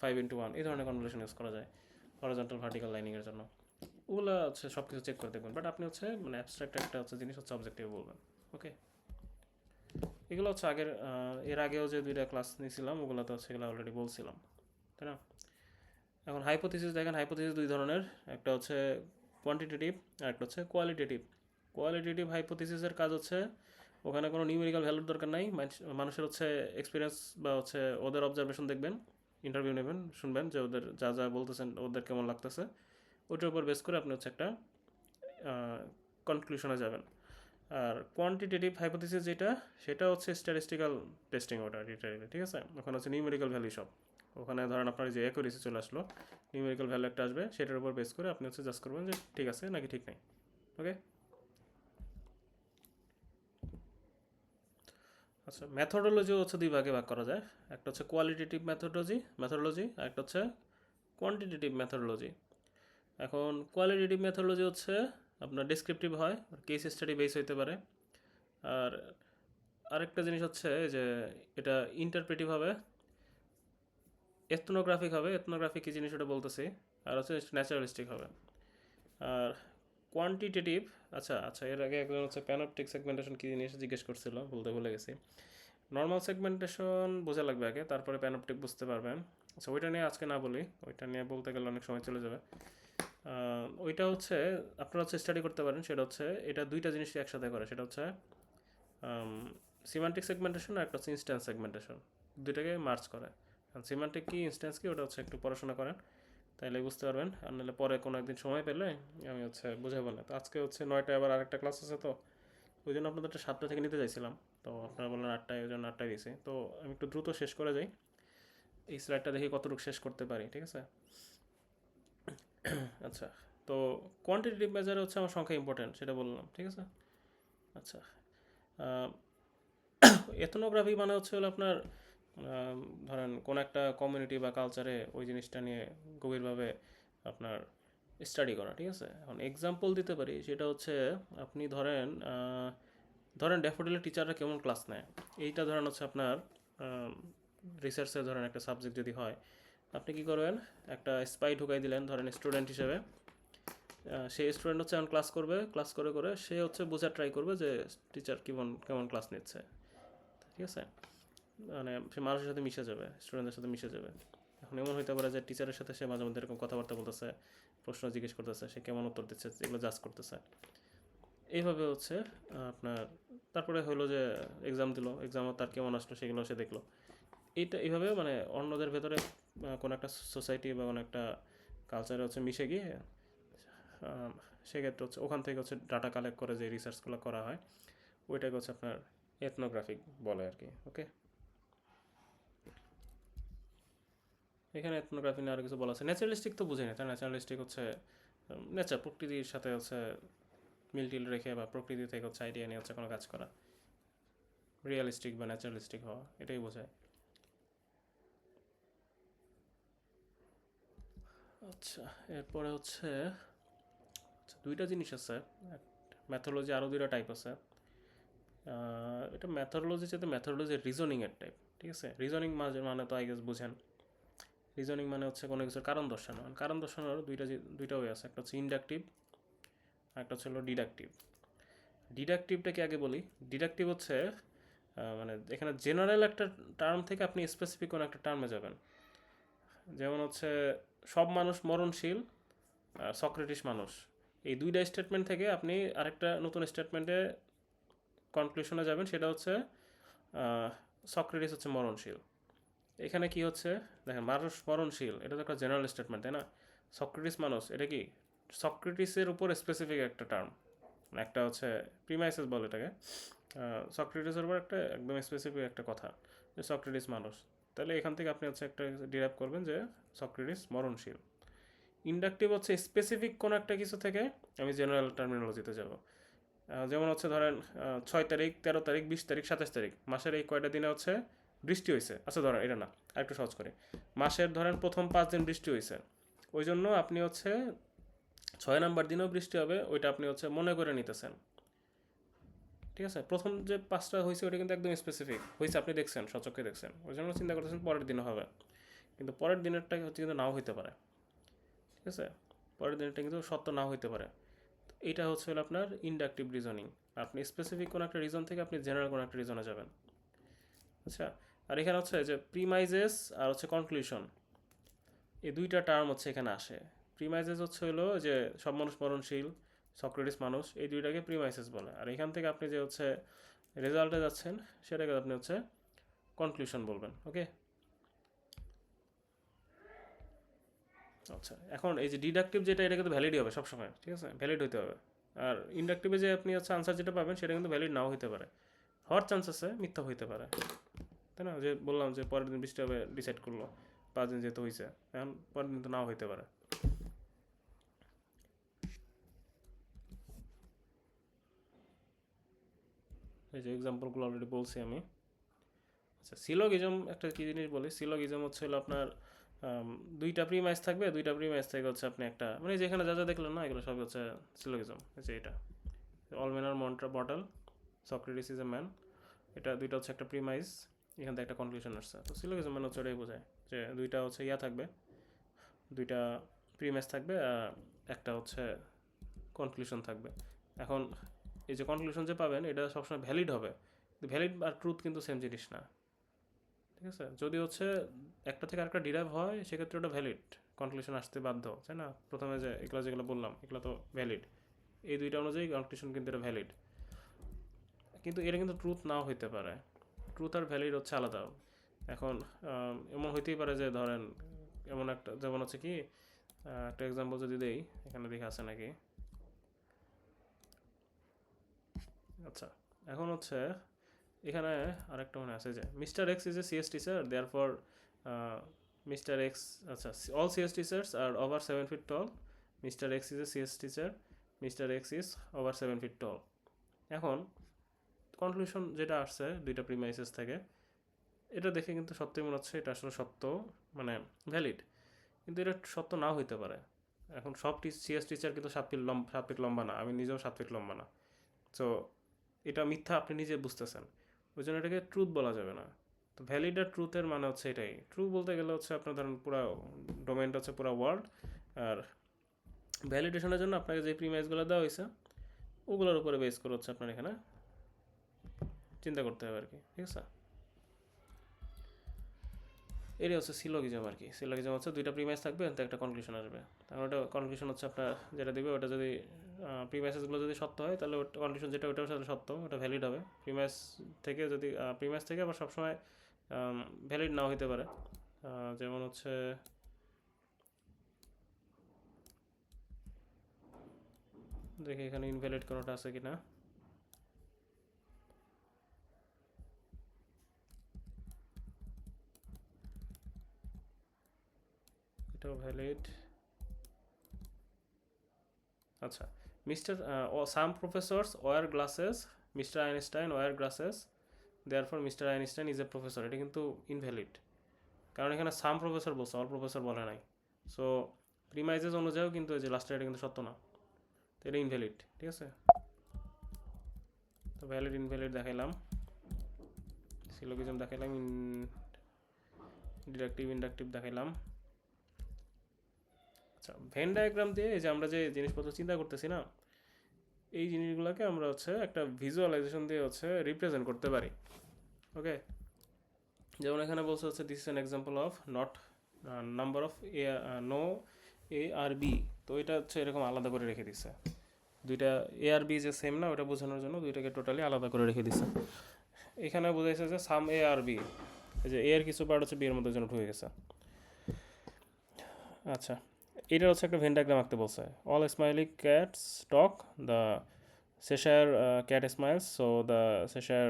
5x1 এই ধরনের কনভলিউশন ইউজ করা যায় হরিজন্টাল ভার্টিক্যাল লাইনিংয়ের জন্য। ওগুলো হচ্ছে সব কিছু চেক করে দেখবেন, বাট আপনি হচ্ছে মানে অ্যাবস্ট্রাক্ট একটা হচ্ছে জিনিস হচ্ছে অবজেক্টিভ বলবেন। ওকে, এগুলো হচ্ছে এর আগেও যে দুইটা ক্লাস নিয়েছিলাম ওগুলো তো হচ্ছে এগুলো অলরেডি বলছিলাম, তাই না? এখন হাইপোথিসিস দেখেন, হাইপোথিসিস দুই ধরনের, একটা হচ্ছে কোয়ান্টিটেটিভ আর একটা হচ্ছে কোয়ালিটেটিভ। কোয়ালিটেটিভ হাইপোথিসিসের কাজ হচ্ছে ওখানে কোনো নিউমেরিক্যাল ভ্যালুর দরকার নাই, মানুষের হচ্ছে এক্সপিরিয়েন্স বা হচ্ছে ওদের অবজারভেশন দেখবেন, ইন্টারভিউ নেবেন, শুনবেন যে ওদের যা যা বলতেছেন ওদের কেমন লাগতেছে, ওটার উপর বেস করে আপনি হচ্ছে একটা কনক্লুশনে যাবেন। আর কোয়ান্টিটেটিভ হাইপোথিসিস যেটা, সেটা হচ্ছে স্ট্যাটিস্টিক্যাল টেস্টিং, ওটা ডিটেইলে, ঠিক আছে? ওখানে হচ্ছে নিউমেরিক্যাল ভ্যালু সব, ওখানে ধরেন আপনার যে অ্যাকুরেসি চলে আসলো, নিউমেরিক্যাল ভ্যালু একটা আসবে, সেটার উপর বেস করে আপনি হচ্ছে জাজ করবেন যে ঠিক আছে নাকি ঠিক নাই। ওকে, আচ্ছা, মেথডোলজি হচ্ছে দুই ভাগে ভাগ করা যায়, একটা হচ্ছে কোয়ালিটেটিভ মেথডোলজি আর একটা হচ্ছে কোয়ান্টিটেটিভ মেথডোলজি। এখন কোয়ালিটেটিভ মেথডোলজি হচ্ছে আপনার ডেসক্রিপটিভ হয়, কেস স্টাডি বেস হইতে পারে। আর আরেকটা জিনিস হচ্ছে যে এটা ইন্টারপ্রেটিভ হবে, এথনোগ্রাফিক হবে, এথনোগ্রাফিক কী জিনিস ওটা বলতেছি, আর হচ্ছে ন্যাচারালিস্টিক হবে। আর কোয়ান্টিটেটিভ, আচ্ছা আচ্ছা, এর আগে একজন হচ্ছে প্যানোপটিক সেগমেন্টেশন কী জিনিস জিজ্ঞেস করছিল, বলতে ভুলে গেছি। নর্মাল সেগমেন্টেশন বোঝা লাগবে আগে, তারপরে প্যানোপটিক বুঝতে পারবেন। আচ্ছা, ওইটা নিয়ে আজকে না বলি, ওইটা নিয়ে বলতে গেলে অনেক সময় চলে যাবে। ওইটা হচ্ছে আপনারা হচ্ছে স্টাডি করতে পারেন, সেটা হচ্ছে এটা দুইটা জিনিসই একসাথে করে, সেটা হচ্ছে সিমান্টিক সেগমেন্টেশন আর একটা হচ্ছে ইনস্ট্যান্স সেগমেন্টেশন, দুইটাকে মার্চ করে। সিমান্টিক কি ইনস্ট্যান্স কি ওটা হচ্ছে একটু পড়াশোনা করেন, তাইলে বুঝতে পারবেন, আর নাহলে পরে কোনো একদিন সময় পেলে আমি হচ্ছে বুঝাবো না। তো আজকে হচ্ছে 9টায় আবার আরেকটা ক্লাস আছে, তো ওই জন্য আপনাদেরটা 7টা থেকে নিতে চাইছিলাম, তো আপনারা বললেন 8টায়, ওই জন্য 8টায় দিয়েছি। তো আমি একটু দ্রুত শেষ করে যাই, এই স্লাইডটা দেখি কতটুকু শেষ করতে পারি, ঠিক আছে? আচ্ছা, তো কোয়ান্টিটেটিভ মেজারে হচ্ছে আমার সংখ্যা ইম্পর্টেন্ট, সেটা বললাম, ঠিক আছে? আচ্ছা, এথনোগ্রাফি মানে হচ্ছে হলো আপনার ধরেন কোন একটা কমিউনিটি বা কালচারে ওই জিনিসটা নিয়ে গভীরভাবে আপনার স্টাডি করা, ঠিক আছে? এখন এক্সাম্পল দিতে পারি, সেটা হচ্ছে আপনি ধরেন ড্যাফোডিলের টিচাররা কেমন ক্লাস নেয়, এইটা ধরেন হচ্ছে আপনার রিসার্চে ধরেন একটা সাবজেক্ট যদি হয়, আপনি কি করবেন, একটা স্পাই ঢুকাই দিলেন ধরেন স্টুডেন্ট হিসেবে, সেই স্টুডেন্ট হচ্ছে এখন ক্লাস করবে, ক্লাস করে করে সে হচ্ছে বোঝার ট্রাই করবে যে টিচার কেমন কেমন ক্লাস নিচ্ছে, ঠিক আছে? মানে সে মানুষের সাথে মিশে যাবে, স্টুডেন্টদের সাথে মিশে যাবে। এখন এমন হইতে পারে যে টিচারের সাথে সে মাঝে মধ্যে এরকম কথাবার্তা বলতেছে, প্রশ্ন জিজ্ঞেস করতেছে, সে কেমন উত্তর দিচ্ছে এগুলো জাজ করতেছে। এইভাবে হচ্ছে আপনার তারপরে হলো যে এক্সাম দিল, এক্সামও তার কেমন আসলো সেগুলো সে দেখলো। এইভাবে মানে অন্যদের ভেতরে কোনো একটা সোসাইটি বা কোনো একটা কালচারে হচ্ছে মিশে গিয়ে সেক্ষেত্রে হচ্ছে ওখান থেকে হচ্ছে ডাটা কালেক্ট করে যে রিসার্চগুলো করা হয়, ওইটাকে হচ্ছে আপনার এথনোগ্রাফিক বলে আর কি। ওকে, এখানে এথনোগ্রাফি নিয়ে আরও কিছু বলা আছে। ন্যাচারালিস্টিক তো বুঝে না, তাই ন্যাচারালিস্টিক হচ্ছে নেচার, প্রকৃতির সাথে হচ্ছে মিল রেখে বা প্রকৃতি থেকে হচ্ছে আইডিয়া নিয়ে হচ্ছে কোনো কাজ করা। রিয়েলিস্টিক বা ন্যাচারালিস্টিক হওয়া, এটাই বোঝায়। আচ্ছা, এরপরে হচ্ছে দুইটা জিনিস আছে, ম্যাথোলজি আরও দুইটা টাইপ আছে। এটা ম্যাথোলজি চেয়ে ম্যাথোলজি রিজনিংয়ের টাইপ, ঠিক আছে? রিজনিং মানে তো আই গেস বুঝেন, রিজনিং মানে হচ্ছে কোনো কিছুর কারণ দর্শানো। কারণ দর্শানোর দুইটা ওয়ে আছে, একটা হচ্ছে ইন্ডাকটিভ আর একটা হচ্ছে হলো ডিডাকটিভ। ডিডাকটিভটাকে আগে বলি। ডিডাকটিভ হচ্ছে মানে এখানে জেনারেল একটা টার্ম থেকে আপনি স্পেসিফিক কোনো একটা টার্মে যাবেন। যেমন হচ্ছে সব মানুষ মরণশীল, সক্রেটিস মানুষ, এই দুইটা স্টেটমেন্ট থেকে আপনি আরেকটা নতুন স্টেটমেন্টে কনক্লুশনে যাবেন, সেটা হচ্ছে সক্রেটিস হচ্ছে মরণশীল। এখানে কি হচ্ছে দেখেন, মানুষ মরণশীল, এটা তো একটা জেনারেল স্টেটমেন্ট, তাই না? সক্রেটিস মানুষ, এটা কি সক্রেটিসের উপর স্পেসিফিক একটা টার্ম, একটা হচ্ছে প্রিমাইসেস বলে এটাকে। সক্রেটিসের উপর একটা একদম স্পেসিফিক একটা কথা যে সক্রেটিস মানুষ, তাহলে এখান থেকে আপনি হচ্ছে একটা ডিরাইভ করবেন যে সক্রেটিস মরণশীল। ইন্ডাকটিভ হচ্ছে স্পেসিফিক কোনো একটা কিছু থেকে আমি জেনারেল টার্মিনোলজিতে যাব। যেমন হচ্ছে ধরেন 6 তারিখ, 13 তারিখ, 20 তারিখ, 27 তারিখ, মাসের এই কয়টা দিনে হচ্ছে বৃষ্টি হয়েছে। আচ্ছা ধরেন এটা না, আরেকটু সহজ করে, মাসের ধরেন প্রথম 5 দিন বৃষ্টি হয়েছে, ওই জন্য আপনি হচ্ছে 6 নাম্বার দিনেও বৃষ্টি হবে, ওইটা আপনি হচ্ছে মনে করে নিতেছেন, ঠিক আছে? প্রথম যে 5টা হয়েছে ওইটা কিন্তু একদম স্পেসিফিক হয়েছে, আপনি দেখছেন, সচক্ষে দেখছেন, ওই জন্য চিন্তা করতেছেন পরের দিনও হবে, কিন্তু পরের দিনেরটা হচ্ছে কিন্তু নাও হইতে পারে, ঠিক আছে? পরের দিনটা কিন্তু সত্য না হইতে পারে। এটা হচ্ছে হলো আপনার ইন্ডাকটিভ রিজনিং। আপনি স্পেসিফিক কোনো একটা রিজন থেকে আপনি জেনারেল কোনো একটা রিজনে যাবেন। আচ্ছা, আর এখানে হচ্ছে যে প্রিমাইজেস আর হচ্ছে কনক্লুশন, এই দুইটা টার্ম হচ্ছে এখানে আসে। প্রিমাইসেস হচ্ছে হলো যে সব মানুষ মরণশীল, সক্রেটিস মানুষ, এই দুইটাকে প্রিমাইসেস বলে। আর এখান থেকে আপনি যে হচ্ছে রেজাল্টে যাচ্ছেন সেটাকে আপনি হচ্ছে কনক্লুশন বলবেন। ওকে, আচ্ছা এখন এই যে ডিডাকটিভ যেটা, এটা কিন্তু ভ্যালিডই হবে সবসময়, ঠিক আছে, ভ্যালিড হতে হবে। আর ইন্ডাকটিভে যে আপনি হচ্ছে আনসার যেটা পাবেন সেটা কিন্তু ভ্যালিড নাও হতে পারে, হওয়ার চান্স আছে মিথ্যা হইতে পারে, তাই না? যে বললাম যে পরের দিন বৃষ্টি হবে ডিসাইড করলো, 5 দিন যেহেতু হয়েছে, এখন পরের দিন তো নাও হইতে পারে। এই যে এক্সাম্পলগুলো অলরেডি বলছি আমি। আচ্ছা, সিলগিজম একটা কি জিনিস বলি, সিলগিজম হচ্ছে হলো আপনার দুইটা প্রিমাইস থাকবে, দুইটা প্রিমাইস থেকে হচ্ছে আপনি একটা, মানে যেখানে যা যা দেখলেন না এগুলো সব হচ্ছে সিলগিজম। যে এটা all men R mortal, Socrates is a man, এটা দুইটা হচ্ছে একটা প্রিমাইস, এখান থেকে একটা কনক্লুশন আসছে। তো সিলগিজম মানে হচ্ছে ওটাই বোঝায় যে দুইটা হচ্ছে ইয়া থাকবে, দুইটা প্রিমাইস থাকবে, একটা হচ্ছে কনক্লুশন থাকবে। এখন এই যে কনক্লুশন যে পাবেন এটা সবসময় ভ্যালিড হবে, ভ্যালিড আর ট্রুথ কিন্তু সেম জিনিস না, ঠিক আছে? যদি হচ্ছে একটা থেকে আরেকটা ডিরাইভ হয় সেক্ষেত্রে ওটা ভ্যালিড কনক্লুশন আসতে বাধ্য, তাই না? প্রথমে যে এগুলো যেগুলো বললাম এগুলো তো ভ্যালিড, এই দুইটা অনুযায়ী কনক্লুশন কিন্তু এটা ভ্যালিড, কিন্তু এটা কিন্তু ট্রুথ নাও হইতে পারে। ট্রুথ আর ভ্যালিড হচ্ছে আলাদা। এখন এমন হইতেই পারে যে ধরেন এমন একটা, যেমন হচ্ছে কি একটা এক্সাম্পল যদি দেই, এখানে দেখে আছে নাকি। আচ্ছা, এখন হচ্ছে এখানে আরেকটা মনে আছে যে mister X is a CS teacher, therefore mister X, আচ্ছা, all CS teachers are over 7 feet tall, mister X is a CS teacher, mister X is over 7 feet tall. এখন কনক্লুশন যেটা আসছে দুইটা প্রিমাইসেস থেকে, এটা দেখে কিন্তু সত্যি মনে হচ্ছে এটা আসলে সত্য, মানে ভ্যালিড, কিন্তু এটা সত্য নাও হইতে পারে। এখন সব সিএস টিচার কিন্তু 7 ফিট লম্বা না, আমি নিজেও 7 ফিট লম্বা না। সো এটা মিথ্যা আপনি নিজে বুঝতেছেন, ওই জন্য এটাকে ট্রুথ বলা যাবে না। তো ভ্যালিড আর ট্রুথের মানে হচ্ছে এটাই। ট্রু বলতে গেলে হচ্ছে আপনার ধরেন পুরো ডোমেনটা হচ্ছে পুরো ওয়ার্ল্ড, আর ভ্যালিডেশনের জন্য আপনাকে যে প্রিমাইসগুলো দেওয়া হয়েছে ওগুলোর উপরে বেস করে হচ্ছে আপনার এখানে চিন্তা করতে হবে আর কি, ঠিক আছে? এটাই হচ্ছে সিলোগিজম আর কি। সিলোগিজম হচ্ছে দুইটা প্রিমাইস থাকবে তো একটা কনক্লুশন আসবে, তাহলে ওটা কনক্লুশন হচ্ছে আপনার যেটা দেবে ওটা যদি প্রিমাইসেসগুলো যদি সত্য হয় তাহলে ওটা কনক্লুশন যেটা ওটার সাথে সত্য, ওটা ভ্যালিড হবে। প্রিমাইস থেকে যদি প্রিমাইস থেকে আবার সবসময় ভ্যালিড নাও হতে পারে, যেমন হচ্ছে দেখি এখানে ইনভ্যালিড কোনোটা আছে কি না। এটাও ভ্যালিড। আচ্ছা, mister some professors wear glasses, mister Einstein wear glasses, therefore mister Einstein is a professor, এটা কিন্তু ইনভ্যালিড, কারণ এখানে সাম প্রফেসর বলছে, অল প্রফেসর বলে নাই। সো প্রিমাইজেস অনুযায়ীও কিন্তু এই যে লাস্টের এটা কিন্তু সত্য না, তো এটা ইনভ্যালিড, ঠিক আছে? তো ভ্যালিড ইনভ্যালিড দেখাইলাম, সিলোগিজম দেখাইলাম, ডিডাকটিভ ইন্ডাকটিভ দেখাইলাম। আচ্ছা, ভেন ডায়াগ্রাম দিয়ে এই যে আমরা যে জিনিসপত্র চিন্তা করতেছি না, এই জিনিসগুলোকে আমরা হচ্ছে একটা ভিজুয়ালাইজেশন দিয়ে হচ্ছে রিপ্রেজেন্ট করতে পারি। ওকে, যেমন এখানে বলছে হচ্ছে this is an example of not number of no A are B, তো এটা হচ্ছে এরকম আলাদা করে রেখে দিচ্ছে, দুইটা এ আর বি যে সেম না ওটা বোঝানোর জন্য দুইটাকে টোটালি আলাদা করে রেখে দিচ্ছে। এখানে বোঝাইছে যে সাম এ আর বি, এই যে এ এর কিছু পার্ট হচ্ছে বি এর মধ্যে জন্য ঢুকে গেছে। আচ্ছা, এটা হচ্ছে একটা ভেন ডায়াগ্রাম আঁকতে বলছে। All smiley cats talk, the Cheshire cat smiles, so the Cheshire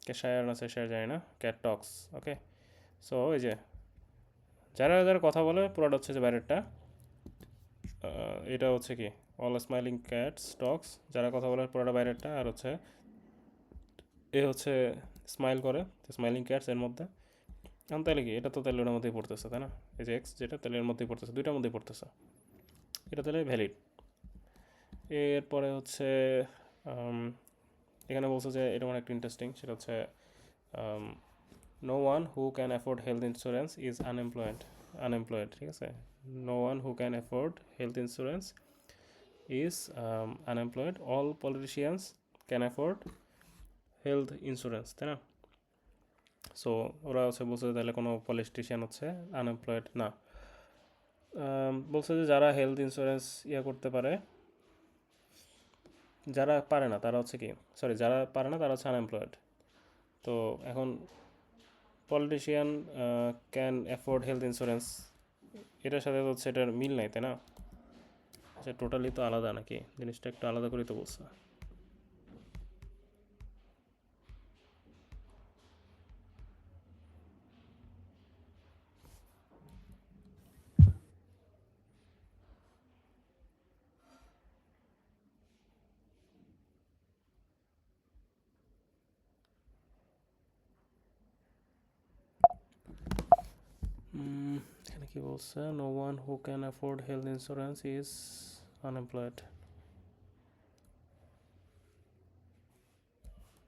ক্যাশায়ার না সেশায়ার জানি না, ক্যাট টক্স। ওকে, সো এই যে যারা যারা কথা বলে পুরোটা হচ্ছে যে বাইরেরটা, এটা হচ্ছে কি অল স্মাইলিং ক্যাটস টক্স, যারা কথা বলে পুরোটা বাইরেরটা, আর হচ্ছে এ হচ্ছে স্মাইল করে, স্মাইলিং ক্যাটস এর মধ্যে। এখন তাহলে কি এটা তো তাহলে ওটার মধ্যেই পড়তেছে, তাই না? এই যে এক্স যেটা তাহলে এর মধ্যেই পড়তেছে, দুইটার মধ্যেই পড়তেছে, এটা তাহলে ভ্যালিড। এরপরে হচ্ছে এখানে বলছে যে এটা অনেক ইন্টারেস্টিং, সেটা হচ্ছে no one who can afford health insurance is unemployed, ঠিক আছে? no one who can afford health insurance is unemployed. All politicians can afford health insurance, তাই না? সো ওরা হচ্ছে বলছে যে তাহলে কোনো পলিটিশিয়ান হচ্ছে আনএমপ্লয়েড না। বলছে যে যারা হেলথ ইন্স্যুরেন্স করতে পারে, যারা পারে না তারা হচ্ছে কি, সরি, যারা পারে না তারা হচ্ছে আনএমপ্লয়েড। তো এখন politician can afford health insurance, এটার সাথে হচ্ছে এটার মিল নাই, তাই না? আচ্ছা, টোটালি তো আলাদা নাকি, জিনিসটা একটু আলাদা করেই তো বলছে। এখানে কি বলছে, no one who can afford health insurance is unemployed.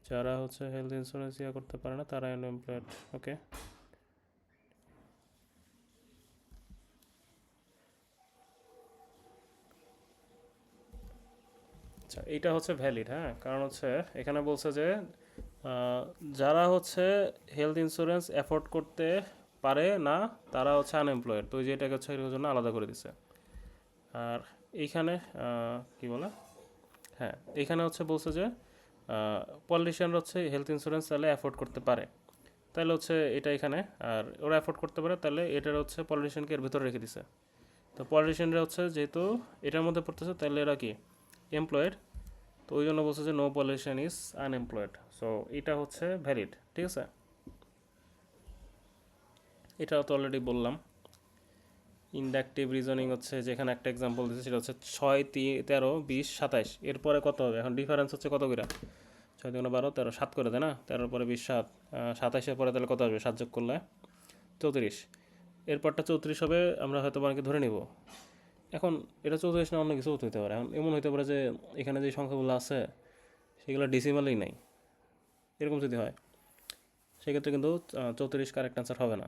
যারা হচ্ছে হেলথ ইন্স্যুরেন্স করতে পারে না তারা আনএমপ্লয়েড। ওকে, আচ্ছা, এইটা হচ্ছে ভ্যালিড, হ্যাঁ, কারণ হচ্ছে এখানে বলছে যে যারা হচ্ছে হেলথ ইন্স্যুরেন্স অ্যাফোর্ড করতে পারে না তারা হচ্ছে আনএমপ্লয়েড। তো ওই যে এটাকে হচ্ছে এর জন্য আলাদা করে দিছে। আর এইখানে কি বলে, হ্যাঁ, এইখানে হচ্ছে বলছে যে পলিটিশিয়ানরা হচ্ছে হেলথ ইন্স্যুরেন্স তাহলে অ্যাফোর্ড করতে পারে, তাহলে হচ্ছে এটা এখানে, আর ওরা অ্যাফোর্ড করতে পারে তাহলে এটার হচ্ছে পলিটিশিয়ানকে এর ভিতরে রেখে দিছে। তো পলিটিশিয়ানরা হচ্ছে যেহেতু এটার মধ্যে পড়তেছে তাহলে এরা কি এমপ্লয়েড, তো ওই জন্য বলছে যে no politician is unemployed. So এটা হচ্ছে ভ্যালিড, ঠিক আছে? এটা তো অলরেডি বললাম। ইন্ডাকটিভ রিজনিং হচ্ছে যেখানে একটা এক্সাম্পল দিচ্ছে সেটা হচ্ছে 6, 13, 20, 27, এরপরে কত হবে? এখন ডিফারেন্স হচ্ছে কত করে? 6 × 12, 13, 7 করে দেয় না? 13 পরে 20, 7, 27-এর পরে তাহলে কত আসবে 7 যোগ করলে? 34। এরপরটা 34 হবে, আমরা হয়তো অনেকে ধরে নিব। এখন এটা 34 না অন্য কিছু হতে পারে। এখন এমন হতে পারে যে এখানে যে সংখ্যাগুলো আছে সেগুলো ডেসিমালেই নাই, এরকম যদি হয় সেক্ষেত্রে কিন্তু 34 কারেক্ট অ্যান্সার হবে না।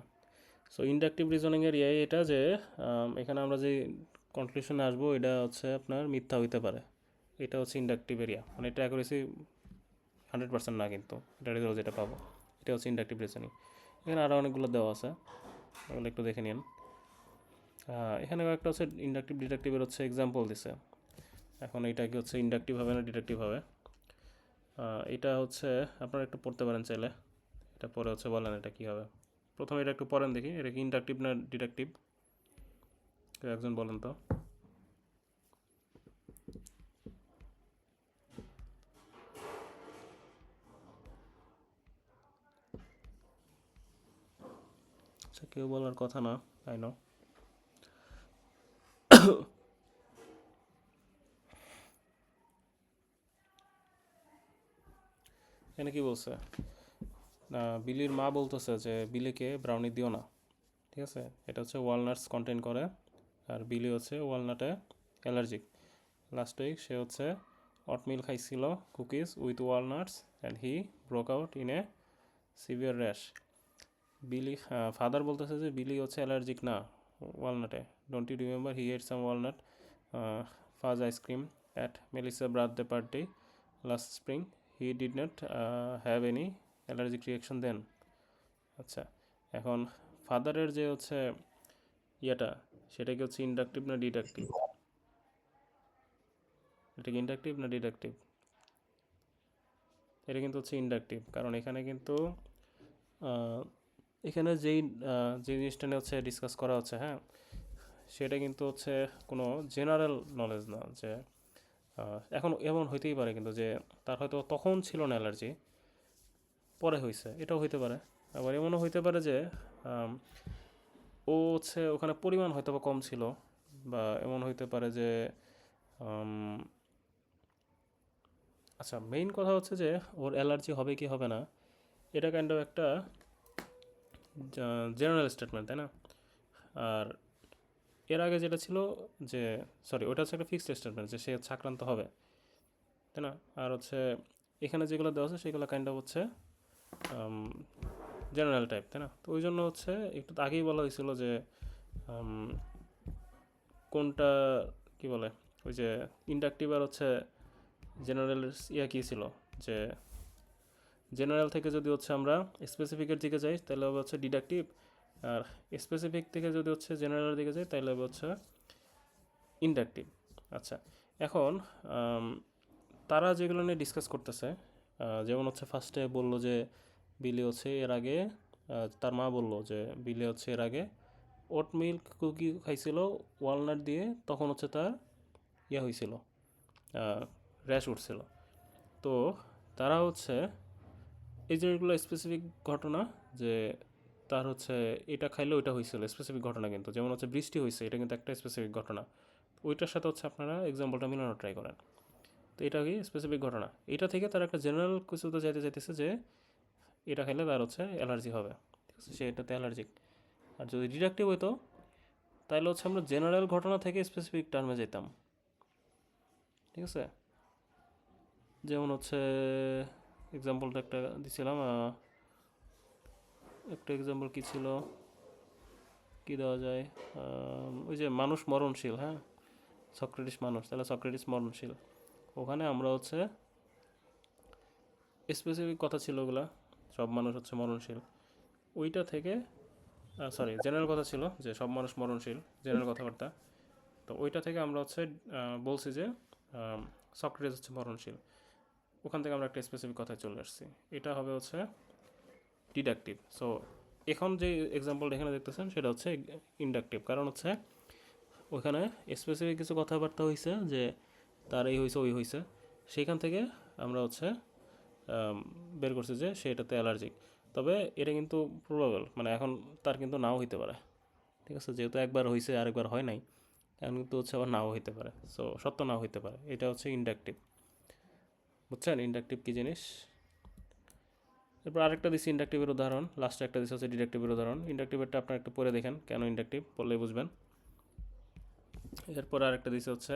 সো ইন্ডাকটিভ রিজনিংয়ের এটা যে এখানে আমরা যে কনক্লুশনে আসবো এটা হচ্ছে আপনার মিথ্যা হইতে পারে। এটা হচ্ছে ইন্ডাকটিভ এরিয়া, মানে এটা অ্যাকুরেসি 100% না, কিন্তু এটা রেজাল্ট যেটা পাবো এটা হচ্ছে ইন্ডাকটিভ রিজনিং। এখানে আরও অনেকগুলো দেওয়া আছে, ওগুলো একটু দেখে নিন। এখানে একটা হচ্ছে ইন্ডাকটিভ ডিডাকটিভের হচ্ছে এক্সাম্পল দিছে। এখন এটা কি হচ্ছে ইন্ডাকটিভ হবে না ডিডাকটিভ হবে, এটা হচ্ছে আপনারা একটু পড়তে পারেন চাইলে। এটা পরে হচ্ছে বলেন এটা কী হবে। প্রথমে এটা একটু পড়েন দেখি, এটা কি ইন্ডাকটিভ না ডিডাকটিভ, কেউ একজন বলেন তো। আচ্ছা, কেউ বলার কথা না, আই নো। এখানে কি বলছে, বিলির মা বলতেছে যে বিলিকে ব্রাউনি দিও না, ঠিক আছে? এটা হচ্ছে ওয়ালনাটস কন্টেন করে, আর বিলি হচ্ছে ওয়ালনাটে অ্যালার্জিক। লাস্ট উইক সে হচ্ছে অটমিল খাইছিল, cookies with walnuts, and he broke out in a severe rash. Billy father বলতেছে যে বিলি হচ্ছে অ্যালার্জিক না ওয়ালনাটে। Don't you remember he ate some walnut fudge ice cream at Melissa birthday party last spring, he did not have any allergic reaction then. আচ্ছা, এখন ফাদারের যে হচ্ছে সেটা কি হচ্ছে ইন্ডাকটিভ না ডিডাকটিভ? এটা কি ইন্ডাকটিভ না ডিডাকটিভ? এটা কিন্তু হচ্ছে ইন্ডাকটিভ, কারণ এখানে কিন্তু এখানে যে জিনিসটা নিয়ে হচ্ছে ডিসকাস করা হচ্ছে, হ্যাঁ, সেটা কিন্তু হচ্ছে কোনো জেনারেল নলেজ না। যে এখন এমন হইতেই পারে কিন্তু যে তার হয়তো তখন ছিল না অ্যালার্জি, পরে হয়েছে, এটাও হইতে পারে। আবার এমনও হইতে পারে যে ও হচ্ছে ওখানে পরিমাণ হয়তো বা কম ছিল, বা এমন হইতে পারে যে আচ্ছা, মেইন কথা হচ্ছে যে ওর অ্যালার্জি হবে কি হবে না এটা কাইন্ড অফ একটা জেনারেল স্টেটমেন্ট, তাই না? আর এর আগে যেটা ছিল যে, সরি, ওটা হচ্ছে একটা ফিক্সড স্টেটমেন্ট যে সে হচ্ছে আক্রান্ত হবে, তাই না? আর হচ্ছে এখানে যেগুলো দেওয়া আছে সেগুলো কাইন্ড অফ হচ্ছে জেনারেল টাইপ, তাই না? তো ওই জন্য হচ্ছে একটু আগেই বলা হয়েছিল যে কোনটা কি বলে ওই যে ইন্ডাকটিভ আর হচ্ছে জেনারেল কি ছিল যে জেনারেল থেকে যদি হচ্ছে আমরা স্পেসিফিকের দিকে যাই তাহলে হবে হচ্ছে ডিডাকটিভ, আর স্পেসিফিক থেকে যদি হচ্ছে জেনারেলের দিকে যাই তাহলে হবে হচ্ছে ইন্ডাকটিভ। আচ্ছা, এখন তারা যেগুলো নিয়ে ডিসকাস করতেছে, যেমন হচ্ছে ফার্স্টে বললো যে বিলি হচ্ছে এর আগে তার মা বললো যে বিলি হচ্ছে এর আগে ওট মিল্ক কুকি খাইছিল ওয়ালনাট দিয়ে, তখন হচ্ছে তার হয়েছিল, র্যাশ উঠছিল। তো তারা হচ্ছে এই জিনিসগুলো স্পেসিফিক ঘটনা, যে তার হচ্ছে এটা খাইলে ওইটা হয়েছিল স্পেসিফিক ঘটনা, কিন্তু যেমন হচ্ছে বৃষ্টি হয়েছে এটা কিন্তু একটা স্পেসিফিক ঘটনা, ওইটার সাথে হচ্ছে আপনারা এক্সাম্পলটা মিলানো ট্রাই করেন। তো এটা কি স্পেসিফিক ঘটনা, এটা থেকে তারা একটা জেনারেল কিছুতে যাইতেছে যে এটা খাইলে তার হচ্ছে অ্যালার্জি হবে, ঠিক আছে, সে এটাতে অ্যালার্জিক। আর যদি ডিডাকটিভ হইতো তাহলে হচ্ছে আমরা জেনারেল ঘটনা থেকে স্পেসিফিক টার্মে যেতাম, ঠিক আছে। যেমন হচ্ছে এক্সাম্পলটা একটা দিছিলাম, একটা এক্সাম্পল কী ছিল, কী দেওয়া যায়, ওই যে মানুষ মরণশীল, হ্যাঁ সক্রেটিস মানুষ, তাহলে সক্রেটিস মরণশীল, ওখানে আমরা হচ্ছে স্পেসিফিক কথা ছিল ওগুলা, সব মানুষ হচ্ছে মরণশীল, ওইটা থেকে সরি জেনারেল কথা ছিল যে সব মানুষ মরণশীল, জেনারেল কথাবার্তা। তো ওইটা থেকে আমরা হচ্ছে বলছি যে সক্রেটিস হচ্ছে মরণশীল, ওখান থেকে আমরা একটা স্পেসিফিক কথায় চলে আসছি, এটা হবে হচ্ছে ডিডাকটিভ। সো এখন যে এক্সাম্পলটা এখানে দেখতেছেন সেটা হচ্ছে ইন্ডাকটিভ, কারণ হচ্ছে ওইখানে স্পেসিফিক কিছু কথাবার্তা হয়েছে যে তার এই হয়েছে ওই হয়েছে, সেইখান থেকে আমরা হচ্ছে বের করছি যে সে এটাতে অ্যালার্জিক। তবে এটা কিন্তু প্রবাবল, মানে এখন তার কিন্তু নাও হইতে পারে, ঠিক আছে, যেহেতু একবার হয়েছে আরেকবার হয় নাই, এখন কিন্তু হচ্ছে আবার নাও হইতে পারে, সো সত্য নাও হইতে পারে, এটা হচ্ছে ইন্ডাকটিভ। বুঝছেন ইন্ডাকটিভ কী জিনিস? এরপর আরেকটা দিচ্ছি ইন্ডাকটিভের উদাহরণ, লাস্টে একটা দিচ্ছি হচ্ছে ডিডাকটিভের উদাহরণ। ইন্ডাকটিভেরটা আপনার একটু পরে দেখেন কেন ইন্ডাকটিভ, পড়লেই বুঝবেন। এরপর আরেকটা দিচ্ছি হচ্ছে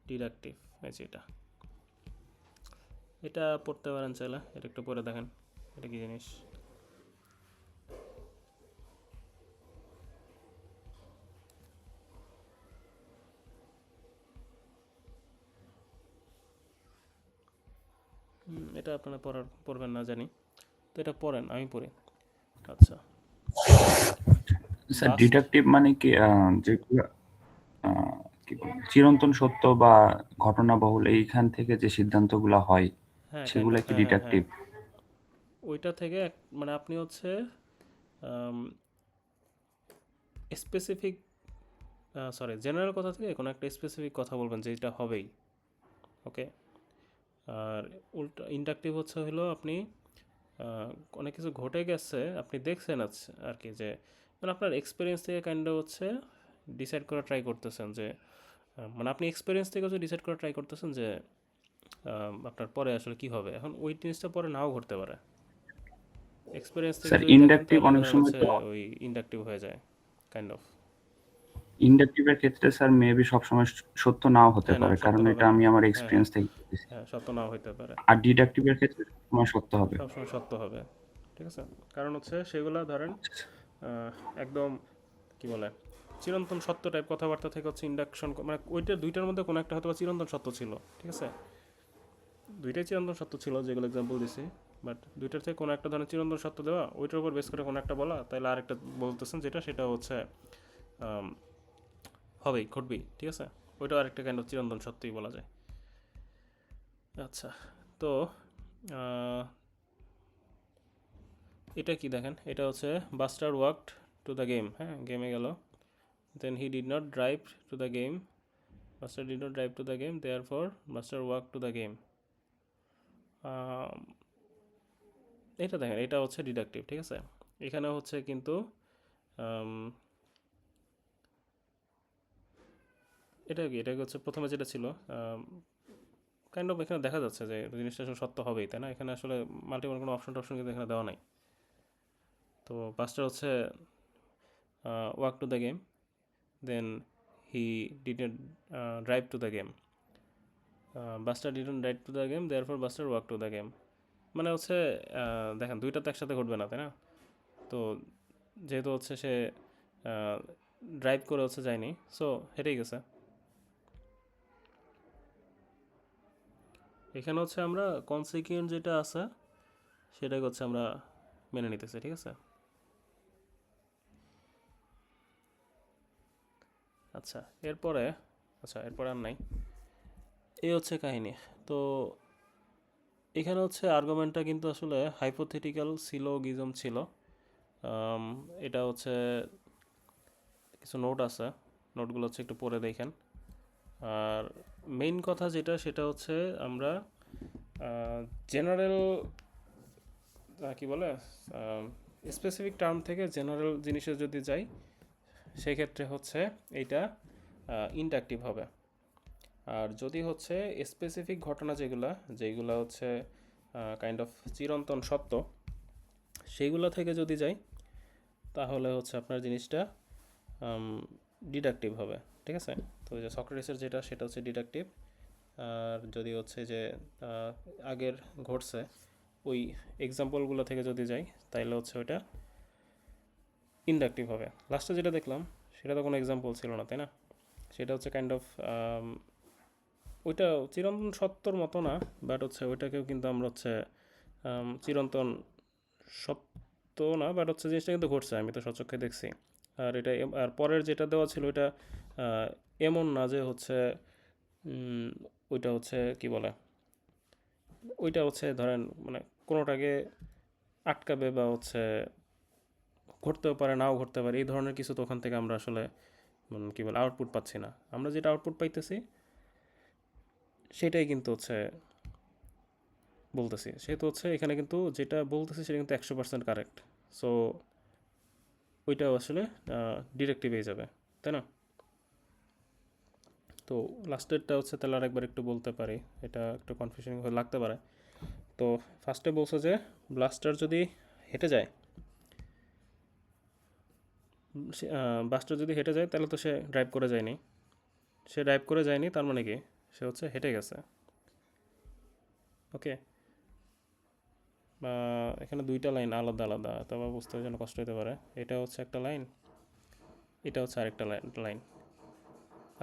ডিডাকটিভ, এই যে এটা পড়তে পারেন চাইলে, এটা একটু পরে দেখেন এটা কী জিনিস। এটা আপনারা পড়বেন না জানি, তো এটা পড়েন, আমি পড়ি। আচ্ছা, স্যার ডিডাকটিভ মানে কি যেগুলো কি বলবো চিরন্তন সত্য বা ঘটনাবহুল এইখান থেকে যে সিদ্ধান্তগুলো হয় হ্যাঁ সেগুলো কি হ্যাঁ ডিডাকটিভ? ওইটা থেকে মানে আপনি হচ্ছে স্পেসিফিক সরি জেনারেল কথা থেকে কোনো একটা স্পেসিফিক কথা বলবেন যে এটা হবেই, ওকে। আর উল্টা ইন্ডাকটিভ হচ্ছে হলো আপনি অনেক কিছু ঘটে গেছে আপনি দেখছেন আর কি, যে মানে আপনার এক্সপিরিয়েন্স থেকে কাইন্ড হচ্ছে ডিসাইড করা ট্রাই করতেছেন যে মানে আপনি এক্সপিরিয়েন্স থেকে হচ্ছে ডিসাইড করা ট্রাই করতেছেন যে আপনার পরে আসলে কি হবে। এখন ওই জিনিসটা পরে নাও ঘটতে পারে, এক্সপিরিয়েন্স থেকে স্যার যদি দেখেন ইন্ডাকটিভ তাহলে অনেক ধরেন সময় হচ্ছে তো ওই ইন্ডাকটিভ হয়ে যায় কাইন্ড অফ। ইন্ডাকটিভের ক্ষেত্রে স্যার মেবি সবসময় সত্য নাও হতে হ্যাঁ না পারে, সত্য কারণ হবে এটা না, আমি আমার হ্যাঁ এক্সপিরিয়েন্স থেকে বলতেছি। হ্যাঁ সত্য নাও হইতে পারে, আর ডিডাকটিভের ক্ষেত্রে সবসময় সত্য হবে। সবসময় সত্য হবে, ঠিক আছে। কারণ হচ্ছে সেগুলো ধরেন একদম কি বলে চিরন্তন সত্য টাইপ কথাবার্তা থেকে হচ্ছে ইন্ডাকশন, মানে ওইটার দুইটার মধ্যে কোনো একটা হয়তো বা চিরন্তন সত্য ছিল, ঠিক আছে, দুইটাই চিরন্তন সত্য ছিল যেগুলো এক্সাম্পল দিছি, বাট দুইটার থেকে কোনো একটা ধরনের চিরন্তন সত্য দেওয়া, ওইটার উপর বেস করে কোনো একটা বলা, তাহলে আরেকটা বলতেছেন যেটা সেটা হচ্ছে হবেই ঘটবেই, ঠিক আছে, ওইটাও আরেকটা কাইন্ড অফ চিরন্তন সত্যই বলা যায়। আচ্ছা, তো এটা কি দেখেন, এটা হচ্ছে Buster walked to the game, হ্যাঁ গেমে গেল, then he did not drive to the game, Buster did not drive to the game, therefore Buster walk to the game. এটা দেখেন এটা হচ্ছে ডিডাকটিভ, ঠিক আছে। এখানে হচ্ছে কিন্তু এটা কি, এটা হচ্ছে প্রথমে যেটা ছিল কাইন্ড অফ এখানে দেখা যাচ্ছে যে জিনিসটা আসলে সত্য হবেই, তাই না, এখানে আসলে মাল্টিপল কোনো অপশন টপশন কিন্তু এখানে দেওয়া নাই। তো বাস্টার হচ্ছে walk to the game, then he didn't drive to the game, Buster didn't drive to the game, therefore Buster walk to the game. মানে হচ্ছে দেখেন দুইটা তো একসাথে ঘটবে না, তাই না। তো যেহেতু হচ্ছে সে ড্রাইভ করে হচ্ছে যায়নি, সো হেঁটেই গেছে। এখানে হচ্ছে আমরা কনসিকুয়েন্ট যেটা আছে সেটাকে হচ্ছে আমরা মেনে নিতেছি, ঠিক আছে। আচ্ছা এরপরে আর নাই, এই হচ্ছে কাহিনী। তো এখানে হচ্ছে আর্গুমেন্টটা কিন্তু আসলে হাইপোথেটিক্যাল সিলোগিজম ছিল। এটা হচ্ছে কিছু নোট আছে, নোটগুলো হচ্ছে একটু পড়ে দেখেন। আর মেইন কথা যেটা সেটা হচ্ছে আমরা জেনারেল কি বলে স্পেসিফিক টার্ম থেকে জেনারেল জিনিসে যদি যাই সেক্ষেত্রে হচ্ছে এইটা ইনডাকটিভ হবে। আর যদি হচ্ছে স্পেসিফিক ঘটনা যেগুলো হচ্ছে কাইন্ড অফ চিরন্তন সত্য, সেইগুলো থেকে যদি যাই তাহলে হচ্ছে আপনার জিনিসটা ডিডাকটিভ হবে, ঠিক আছে। তো যে সক্রেটিসের যেটা সেটা হচ্ছে ডিডাকটিভ। আর যদি হচ্ছে যে আগের ঘটছে ওই এক্সাম্পলগুলো থেকে যদি যাই তাইলে হচ্ছে ওইটা ইনডাকটিভ হবে। লাস্টে যেটা দেখলাম সেটা তো কোনো এক্সাম্পল ছিল না, তাই না? সেটা হচ্ছে কাইন্ড অফ ওইটা চিরন্তন সত্যর মতো না, বাট হচ্ছে ওইটাকেও কিন্তু আমরা হচ্ছে চিরন্তন সত্য না, বাট হচ্ছে জিনিসটা কিন্তু ঘটছে, আমি তো সচক্ষে দেখছি। আর এটা আর পরের যেটা দেওয়া ছিল ওইটা এমন না যে হচ্ছে ওইটা হচ্ছে কি বলে, ওইটা হচ্ছে ধরেন মানে কোনোটাকে আটকাবে বা হচ্ছে ঘটতেও পারে নাও ঘটতে পারে, এই ধরনের কিছু তো ওখান থেকে আমরা আসলে কী বলে আউটপুট পাচ্ছি না। আমরা যেটা আউটপুট পাইতেছি সেটাই কিন্তু হচ্ছে বলতেছি, সেহেতু হচ্ছে এখানে কিন্তু যেটা বলতেছি সেটা কিন্তু 100% কারেক্ট। সো ওইটাও আসলে ডিরেক্টিভ হয়ে যাবে, তাই না? তো লাস্টেরটা হচ্ছে তাহলে আরেকবার একটু বলতে পারি, এটা একটু কনফিউশন লাগতে পারে। তো ফার্স্টে বলছে যে ব্লাস্টার যদি হেঁটে যায়, বাসটা যদি হেঁটে যায় তাহলে তো সে ড্রাইভ করে যায়নি। সে ড্রাইভ করে যায়নি তার মানে কি, সে হচ্ছে হেঁটে গেছে। ওকে, এখানে দুইটা লাইন আলাদা আলাদা, তবে বুঝতে জন্য কষ্ট হতে পারে। এটা হচ্ছে একটা লাইন, এটা হচ্ছে আরেকটা লাইন।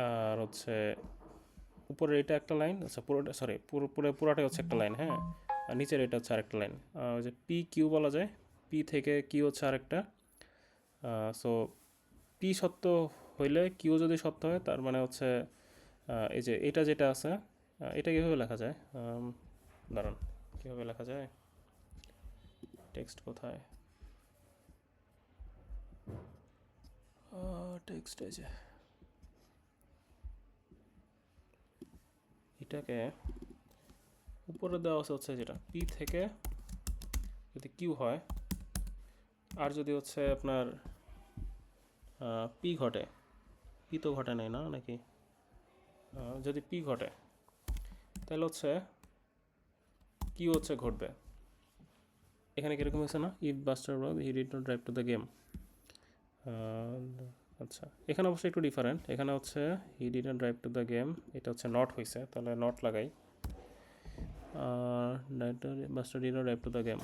আর হচ্ছে উপরের এটা একটা লাইন, আচ্ছা পুরোটা সরি পুরোটাই হচ্ছে একটা লাইন, হ্যাঁ। আর নিচের এটা হচ্ছে আরেকটা লাইন, ওই যে পি কিউ বলা যায়, পি থেকে কিউ হচ্ছে আরেকটা। সো পি সত্য হইলে কিউ যদি সত্য হয় তার মানে হচ্ছে এই যে এটা যেটা আছে এটা কীভাবে লেখা যায়, দাঁড়ান কীভাবে লেখা যায়, টেক্সট কোথায়, টেক্সট এই যে এটাকে উপরে দেওয়া আছে হচ্ছে যেটা পি থেকে যদি কিউ হয়, আর যদি হচ্ছে আপনার পি ঘটে, পি তো ঘটে নাই না নাকি, যদি পি ঘটে তাহলে হচ্ছে কিউ হচ্ছে ঘটবে। এখানে কীরকম হয়েছে না, if Buster rob he did not drive to the game. আচ্ছা এখানে অবশ্যই একটু ডিফারেন্ট, এখানে হচ্ছে he did not drive to the game, এটা হচ্ছে নট হয়েছে, তাহলে নট লাগাই। Buster did not drive to the game,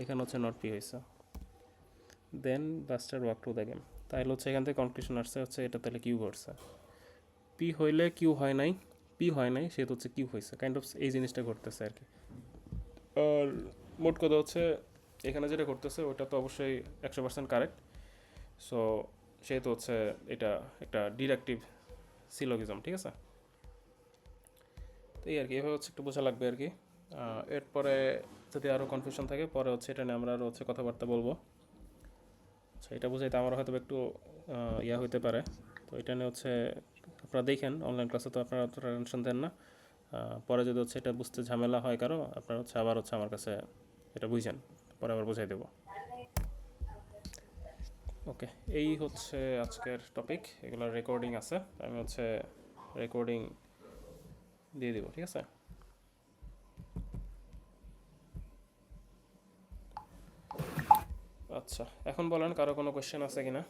এখানে হচ্ছে নট পি হয়েছে। Then Buster walk to the game, তাহলে হচ্ছে এখান থেকে কনক্লুশন আসছে হচ্ছে এটা তাহলে কিউ ঘটছে। পি হইলে কিউ হয় নাই, পি হয় নাই সেহেতু হচ্ছে কিউ হয়েছে, কাইন্ড অফ এই জিনিসটা ঘটতেছে আর কি। আর মোট কথা হচ্ছে এখানে যেটা ঘটতেছে ওটা তো অবশ্যই 100% কারেক্ট। সো সেহেতু হচ্ছে এটা একটা ডিডাকটিভ সিলোগিজম, ঠিক আছে। তো এই আর কি, এভাবে হচ্ছে একটু বোঝা লাগবে আর কি। এরপরে যদি আরও কনফিউশন থাকে পরে হচ্ছে এটা নিয়ে আমরা আরও হচ্ছে কথাবার্তা বলবো। আচ্ছা এটা বোঝাইতে আমার হয়তো একটু ইয়া হইতে পারে, তো এটা নিয়ে হচ্ছে আপনারা দেখেন অনলাইন ক্লাসে, তো আপনারা অতটা টেনশন দেন না। পরে যদি হচ্ছে এটা বুঝতে ঝামেলা হয় কারো, আপনারা হচ্ছে আবার হচ্ছে আমার কাছে এটা বুঝেন, পরে আবার বোঝাই দেবো। ওকে, এই হচ্ছে আজকের টপিক, এগুলোর রেকর্ডিং আছে, আমি হচ্ছে রেকর্ডিং দিয়ে দিব, ঠিক আছে। আচ্ছা এখন বলেন কারো কোনো কোয়েশ্চেন আছে কিনা।